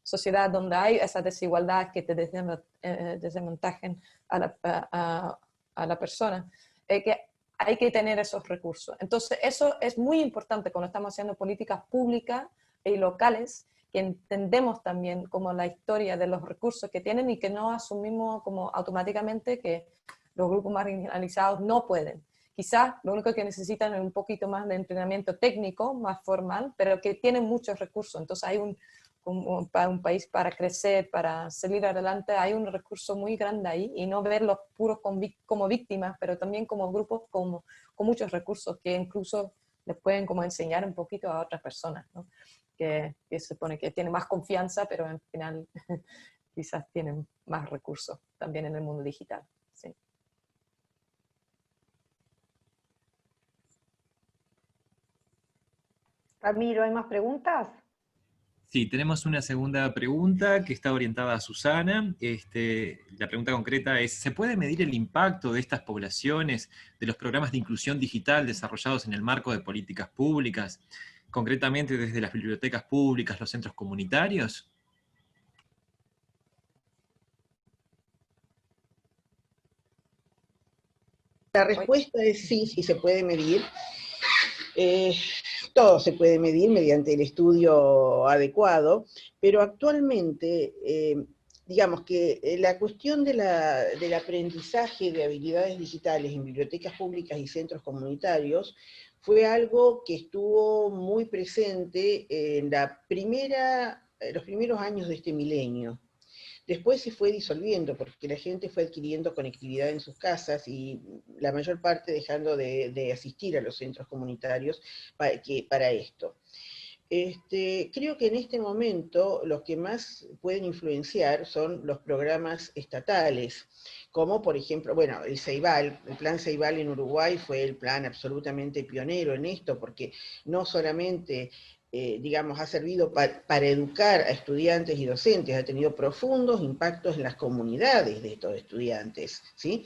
sociedad donde hay esa desigualdad que te desventajen a la persona, que hay que tener esos recursos. Entonces, eso es muy importante cuando estamos haciendo políticas públicas y locales, que entendemos también como la historia de los recursos que tienen y que no asumimos como automáticamente que los grupos marginalizados no pueden. Quizás lo único que necesitan es un poquito más de entrenamiento técnico, más formal, pero que tienen muchos recursos. Entonces hay para un país para crecer, para salir adelante, hay un recurso muy grande ahí, y no verlos puros como víctimas, pero también como grupos con muchos recursos que incluso les pueden como enseñar un poquito a otras personas, ¿no? Que se supone que tienen más confianza, pero al final quizás tienen más recursos también en el mundo digital. Sí. Ramiro, ¿hay más preguntas? Sí, tenemos una segunda pregunta que está orientada a Susana. La pregunta concreta es, ¿se puede medir el impacto de estas poblaciones, de los programas de inclusión digital desarrollados en el marco de políticas públicas, concretamente desde las bibliotecas públicas, los centros comunitarios? La respuesta es sí, sí se puede medir. Todo se puede medir mediante el estudio adecuado, pero actualmente, digamos que la cuestión del aprendizaje de habilidades digitales en bibliotecas públicas y centros comunitarios fue algo que estuvo muy presente en los primeros años de este milenio. Después se fue disolviendo porque la gente fue adquiriendo conectividad en sus casas y la mayor parte dejando de asistir a los centros comunitarios para esto. Creo que en este momento los que más pueden influenciar son los programas estatales, como por ejemplo, bueno, el Ceibal, el plan Ceibal en Uruguay fue el plan absolutamente pionero en esto, porque no solamente digamos, ha servido para educar a estudiantes y docentes, ha tenido profundos impactos en las comunidades de estos estudiantes, ¿sí?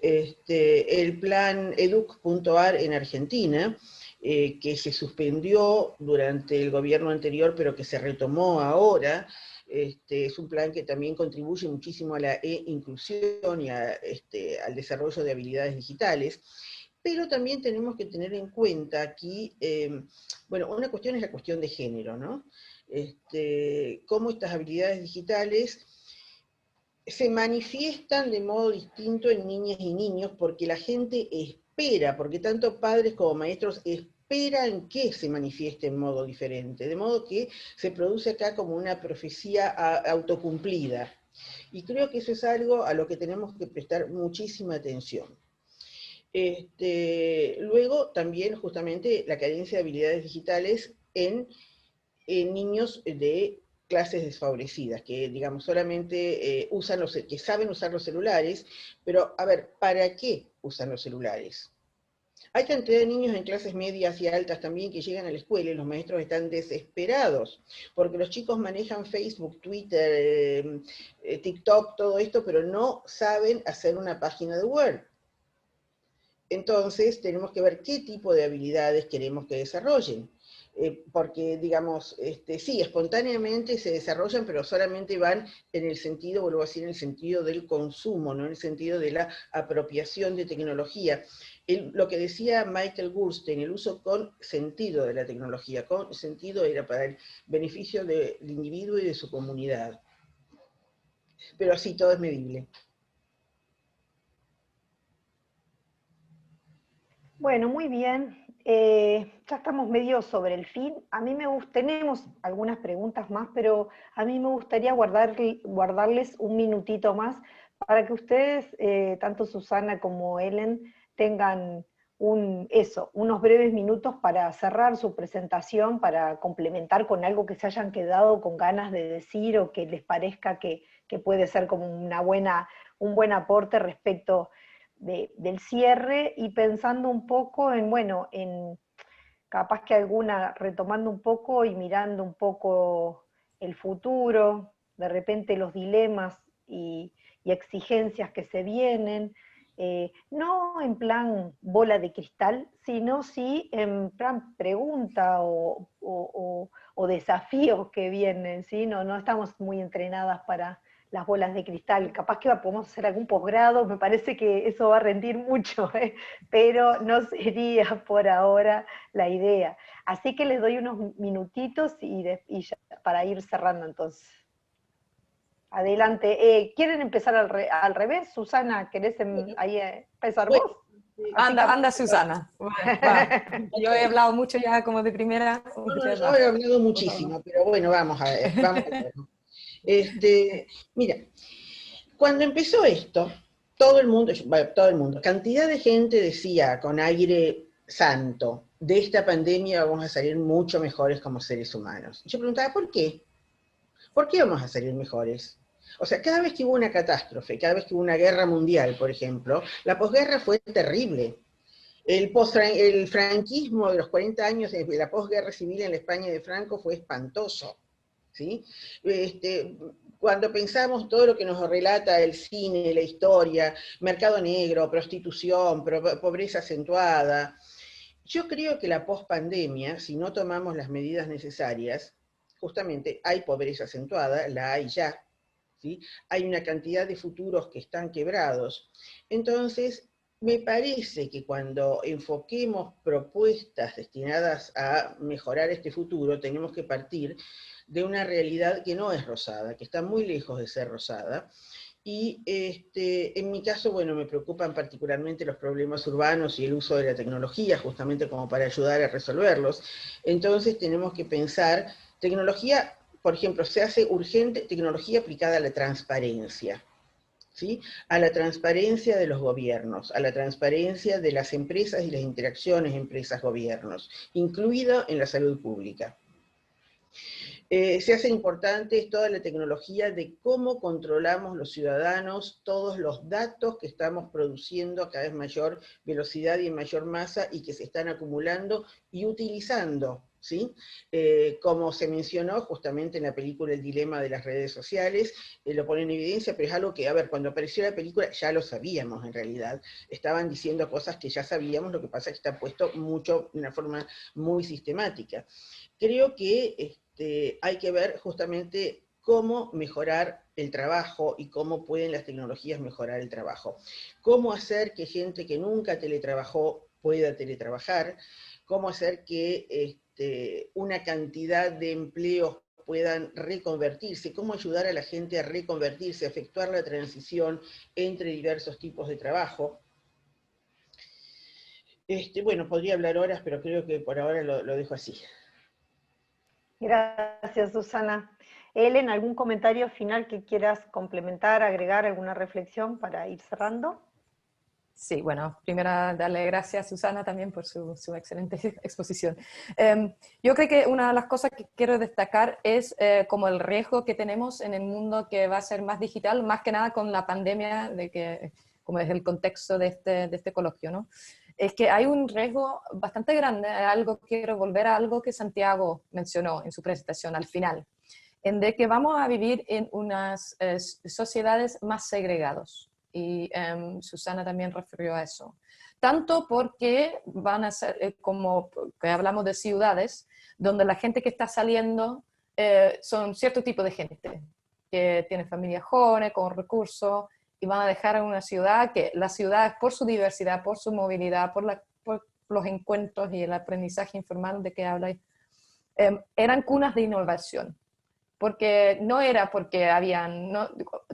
El plan educ.ar en Argentina, que se suspendió durante el gobierno anterior, pero que se retomó ahora, es un plan que también contribuye muchísimo a la e-inclusión y al desarrollo de habilidades digitales. Pero también tenemos que tener en cuenta aquí, bueno, una cuestión es la cuestión de género, ¿no? Cómo estas habilidades digitales se manifiestan de modo distinto en niñas y niños, porque la gente espera, porque tanto padres como maestros esperan que se manifieste en modo diferente, de modo que se produce acá como una profecía autocumplida. Y creo que eso es algo a lo que tenemos que prestar muchísima atención. Luego también justamente la carencia de habilidades digitales en niños de clases desfavorecidas, que digamos solamente que saben usar los celulares, pero a ver, ¿para qué usan los celulares? Hay cantidad de niños en clases medias y altas también que llegan a la escuela y los maestros están desesperados, porque los chicos manejan Facebook, Twitter, TikTok, todo esto, pero no saben hacer una página de Word. Entonces tenemos que ver qué tipo de habilidades queremos que desarrollen. Porque, digamos, sí, espontáneamente se desarrollan, pero solamente van en el sentido, vuelvo a decir, en el sentido del consumo, no en el sentido de la apropiación de tecnología. Lo que decía Michael Goodstein, el uso con sentido de la tecnología, con sentido era para el beneficio del individuo y de su comunidad. Pero así todo es medible. Bueno, muy bien. ya estamos medio sobre el fin. A mí tenemos algunas preguntas más, pero a mí me gustaría guardarles un minutito más para que ustedes, tanto Susana como Ellen, tengan unos breves minutos para cerrar su presentación, para complementar con algo que se hayan quedado con ganas de decir o que les parezca que puede ser como un buen aporte respecto del cierre, y pensando un poco en capaz que retomando un poco y mirando un poco el futuro, de repente los dilemas y exigencias que se vienen, no en plan bola de cristal, sino sí en plan pregunta o desafíos que vienen, ¿sí? No estamos muy entrenadas para las bolas de cristal. Capaz que podemos hacer algún posgrado, me parece que eso va a rendir mucho, pero no sería por ahora la idea. Así que les doy unos minutitos y ya, para ir cerrando entonces. Adelante. ¿Quieren empezar al revés? Susana, ¿querés ahí empezar Bueno, vos? Anda, Susana. Va. Yo he hablado mucho ya como de primera. Yo he hablado muchísimo, pero bueno, vamos a ver. Mira, cuando empezó esto, todo el mundo, cantidad de gente decía con aire santo, de esta pandemia vamos a salir mucho mejores como seres humanos. Yo preguntaba, ¿por qué? ¿Por qué vamos a salir mejores? O sea, cada vez que hubo una catástrofe, cada vez que hubo una guerra mundial, por ejemplo, la posguerra fue terrible. El franquismo de los 40 años de la posguerra civil en la España de Franco fue espantoso, ¿sí? Cuando pensamos todo lo que nos relata el cine, la historia, mercado negro, prostitución, pobreza acentuada, yo creo que la pospandemia, si no tomamos las medidas necesarias, justamente hay pobreza acentuada, la hay ya, ¿sí? Hay una cantidad de futuros que están quebrados. Entonces, me parece que cuando enfoquemos propuestas destinadas a mejorar este futuro, tenemos que partir de una realidad que no es rosada, que está muy lejos de ser rosada. Y en mi caso, bueno, me preocupan particularmente los problemas urbanos y el uso de la tecnología, justamente como para ayudar a resolverlos. Entonces tenemos que pensar tecnología, por ejemplo, se hace urgente tecnología aplicada a la transparencia, ¿sí? A la transparencia de los gobiernos, a la transparencia de las empresas y las interacciones empresas-gobiernos, incluido en la salud pública. Se hace importante toda la tecnología de cómo controlamos los ciudadanos todos los datos que estamos produciendo a cada vez mayor velocidad y en mayor masa y que se están acumulando y utilizando, ¿sí? Como se mencionó justamente en la película El dilema de las redes sociales, lo pone en evidencia, pero es algo que, a ver, cuando apareció la película ya lo sabíamos en realidad, estaban diciendo cosas que ya sabíamos, lo que pasa es que está puesto mucho, de una forma muy sistemática. Creo que hay que ver justamente cómo mejorar el trabajo y cómo pueden las tecnologías mejorar el trabajo. Cómo hacer que gente que nunca teletrabajó pueda teletrabajar, cómo hacer que una cantidad de empleos puedan reconvertirse, cómo ayudar a la gente a reconvertirse, a efectuar la transición entre diversos tipos de trabajo. Bueno, podría hablar horas, pero creo que por ahora lo dejo así. Gracias, Susana. Ellen, ¿algún comentario final que quieras complementar, agregar, alguna reflexión para ir cerrando? Sí, bueno, primero darle gracias a Susana también por su excelente exposición. Yo creo que una de las cosas que quiero destacar es como el riesgo que tenemos en el mundo que va a ser más digital, más que nada con la pandemia, como es el contexto de este coloquio, ¿no? Es que hay un riesgo bastante grande, quiero volver a algo que Santiago mencionó en su presentación al final, en de que vamos a vivir en unas sociedades más segregadas. Y Susana también refirió a eso. Tanto porque van a ser, como que hablamos de ciudades, donde la gente que está saliendo son cierto tipo de gente, que tiene familias jóvenes, con recursos, y van a dejar una ciudad que la ciudad, por su diversidad, por su movilidad, por los encuentros y el aprendizaje informal de que habla, eran cunas de innovación. Porque no era porque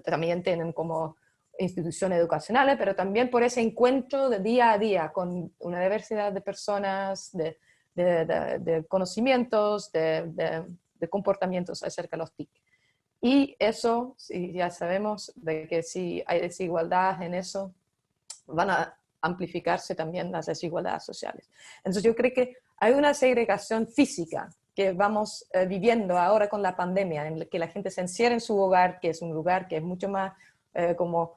también tienen como instituciones educacionales, pero también por ese encuentro de día a día con una diversidad de personas, de conocimientos, de comportamientos acerca de los TIC. Y eso, sí, ya sabemos de que si hay desigualdad en eso, van a amplificarse también las desigualdades sociales. Entonces yo creo que hay una segregación física que vamos viviendo ahora con la pandemia, en la que la gente se encierra en su hogar, que es un lugar que es mucho más como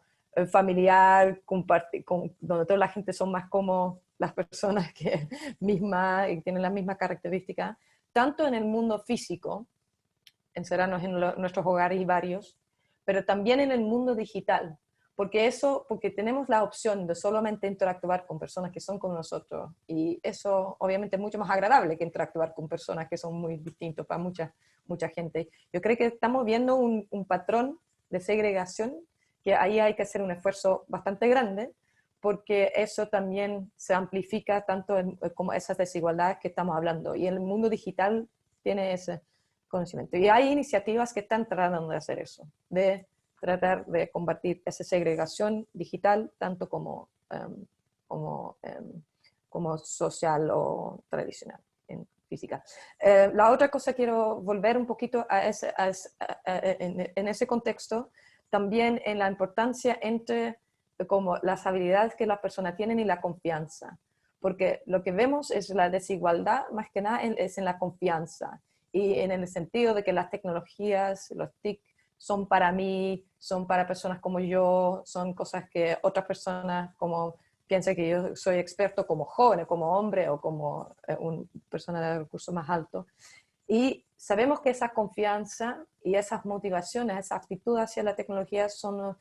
familiar, donde toda la gente son más como las personas que mismas y tienen las mismas características, tanto en el mundo físico, encerrarnos en nuestros hogares y varios, pero también en el mundo digital, porque tenemos la opción de solamente interactuar con personas que son como nosotros, y eso obviamente es mucho más agradable que interactuar con personas que son muy distintos para mucha gente. Yo creo que estamos viendo un patrón de segregación, que ahí hay que hacer un esfuerzo bastante grande, porque eso también se amplifica tanto como esas desigualdades que estamos hablando, y el mundo digital tiene ese conocimiento. Y hay iniciativas que están tratando de hacer eso, de tratar de combatir esa segregación digital, tanto como social o tradicional en física. La otra cosa, quiero volver un poquito en ese contexto, también en la importancia entre como las habilidades que las personas tienen y la confianza, porque lo que vemos es la desigualdad, más que nada es en la confianza, y en el sentido de que las tecnologías, los TIC, son para mí, son para personas como yo, son cosas que otras personas como piensan que yo soy experto como joven, como hombre o como una persona de recursos más altos. Y sabemos que esa confianza y esas motivaciones, esa actitud hacia la tecnología son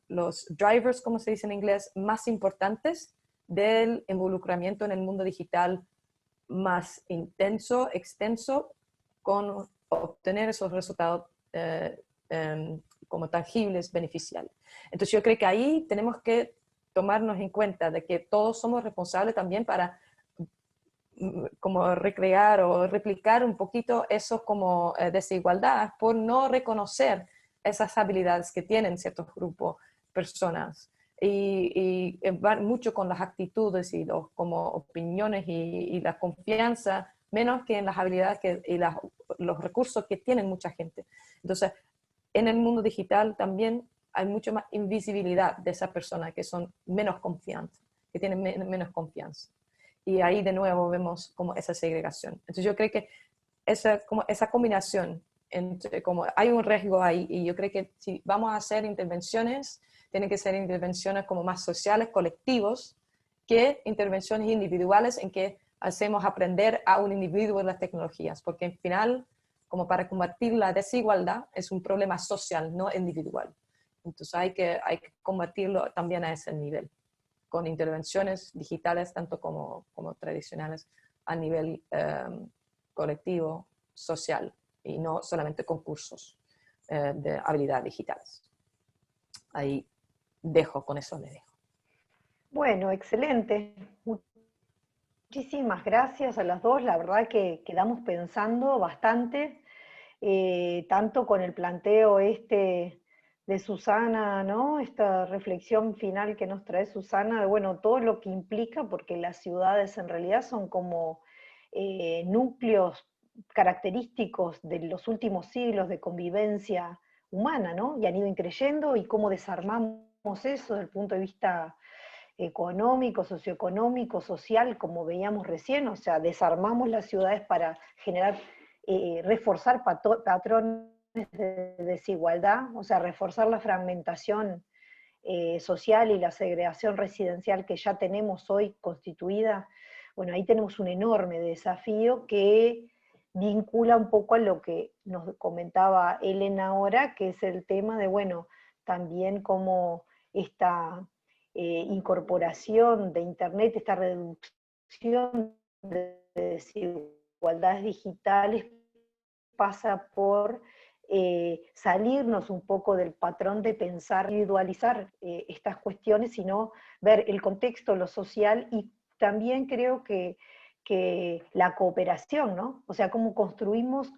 los drivers, como se dice en inglés, más importantes del involucramiento en el mundo digital más intenso, extenso, con obtener esos resultados como tangibles, beneficiales. Entonces yo creo que ahí tenemos que tomarnos en cuenta de que todos somos responsables también para como recrear o replicar un poquito eso como desigualdad por no reconocer esas habilidades que tienen ciertos grupos, personas. Y va mucho con las actitudes y como opiniones y la confianza, menos que en las habilidades y los recursos que tienen mucha gente. Entonces, en el mundo digital también hay mucho más invisibilidad de esas personas que son menos confianza, que tienen menos confianza. Y ahí de nuevo vemos como esa segregación. Entonces yo creo que esa combinación, como hay un riesgo ahí, y yo creo que si vamos a hacer intervenciones, tienen que ser intervenciones como más sociales, colectivos, que intervenciones individuales en que hacemos aprender a un individuo de las tecnologías, porque al final, como para combatir la desigualdad, es un problema social, no individual. Entonces hay que combatirlo también a ese nivel, con intervenciones digitales, tanto como tradicionales, a nivel colectivo, social, y no solamente con cursos de habilidades digitales. Ahí dejo, con eso le dejo. Bueno, excelente. Muchísimas gracias a las dos. La verdad que quedamos pensando bastante, tanto con el planteo de Susana, ¿no? Esta reflexión final que nos trae Susana, de bueno, todo lo que implica, porque las ciudades en realidad son como núcleos característicos de los últimos siglos de convivencia humana, ¿no? Y han ido increyendo, y cómo desarmamos eso desde el punto de vista económico, socioeconómico, social, como veíamos recién, o sea, desarmamos las ciudades para generar, reforzar patrones de desigualdad, o sea, reforzar la fragmentación social y la segregación residencial que ya tenemos hoy constituida. Bueno, ahí tenemos un enorme desafío que vincula un poco a lo que nos comentaba Elena ahora, que es el tema de, bueno, también cómo esta incorporación de Internet, esta reducción de desigualdades digitales pasa por salirnos un poco del patrón de pensar, individualizar estas cuestiones, sino ver el contexto, lo social, y también creo que la cooperación, ¿no? O sea, cómo construimos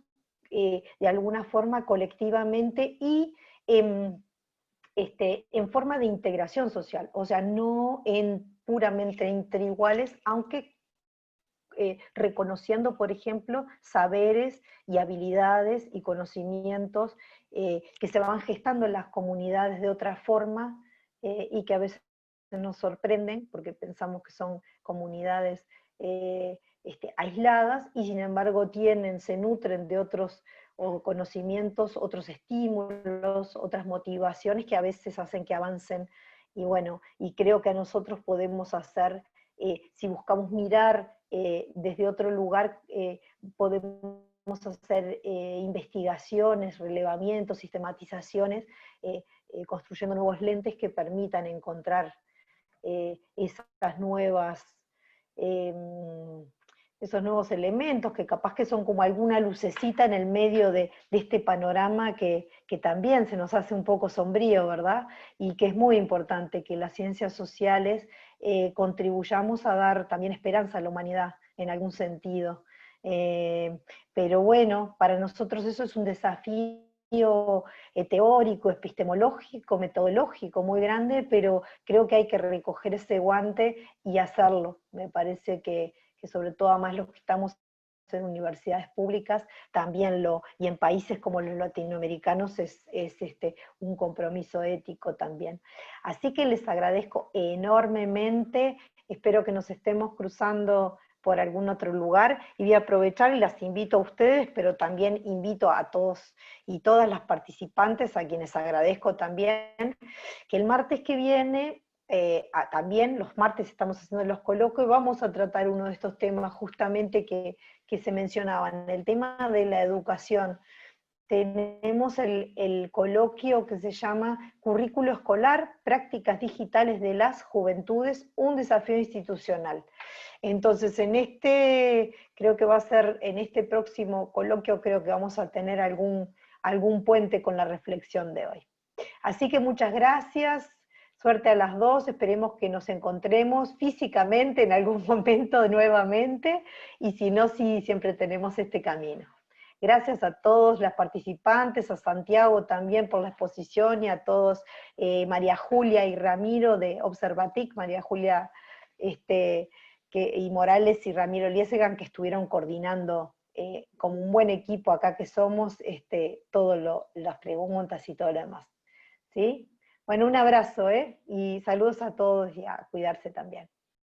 de alguna forma colectivamente y en forma de integración social, o sea, no puramente entre iguales, aunque reconociendo, por ejemplo, saberes y habilidades y conocimientos que se van gestando en las comunidades de otra forma y que a veces nos sorprenden porque pensamos que son comunidades aisladas y sin embargo se nutren de otros conocimientos, otros estímulos, otras motivaciones que a veces hacen que avancen. Y bueno, y creo que a nosotros podemos hacer, si buscamos mirar desde otro lugar, podemos hacer investigaciones, relevamientos, sistematizaciones, construyendo nuevos lentes que permitan encontrar esas nuevas, esos nuevos elementos que capaz que son como alguna lucecita en el medio de este panorama que también se nos hace un poco sombrío, ¿verdad? Y que es muy importante que las ciencias sociales contribuyamos a dar también esperanza a la humanidad en algún sentido. Pero bueno, para nosotros eso es un desafío teórico, epistemológico, metodológico muy grande, pero creo que hay que recoger ese guante y hacerlo. Me parece que sobre todo además los que estamos en universidades públicas, también y en países como los latinoamericanos es un compromiso ético también. Así que les agradezco enormemente, espero que nos estemos cruzando por algún otro lugar, y voy a aprovechar y las invito a ustedes, pero también invito a todos y todas las participantes, a quienes agradezco también, que el martes que viene, también los martes estamos haciendo los coloquios, y vamos a tratar uno de estos temas justamente que se mencionaban, el tema de la educación. Tenemos el coloquio que se llama Currículo Escolar, Prácticas Digitales de las Juventudes, un desafío institucional. Entonces, creo que va a ser, en este próximo coloquio, creo que vamos a tener algún puente con la reflexión de hoy. Así que muchas gracias, suerte a las dos, esperemos que nos encontremos físicamente en algún momento nuevamente, y si no, sí, siempre tenemos este camino. Gracias a todos las participantes, a Santiago también por la exposición, y a todos, María Julia y Ramiro de Observatic, María Julia y Morales y Ramiro Liesegan, que estuvieron coordinando como un buen equipo acá que somos, todas las preguntas y todo lo demás. ¿Sí? Bueno, un abrazo, y saludos a todos y a cuidarse también.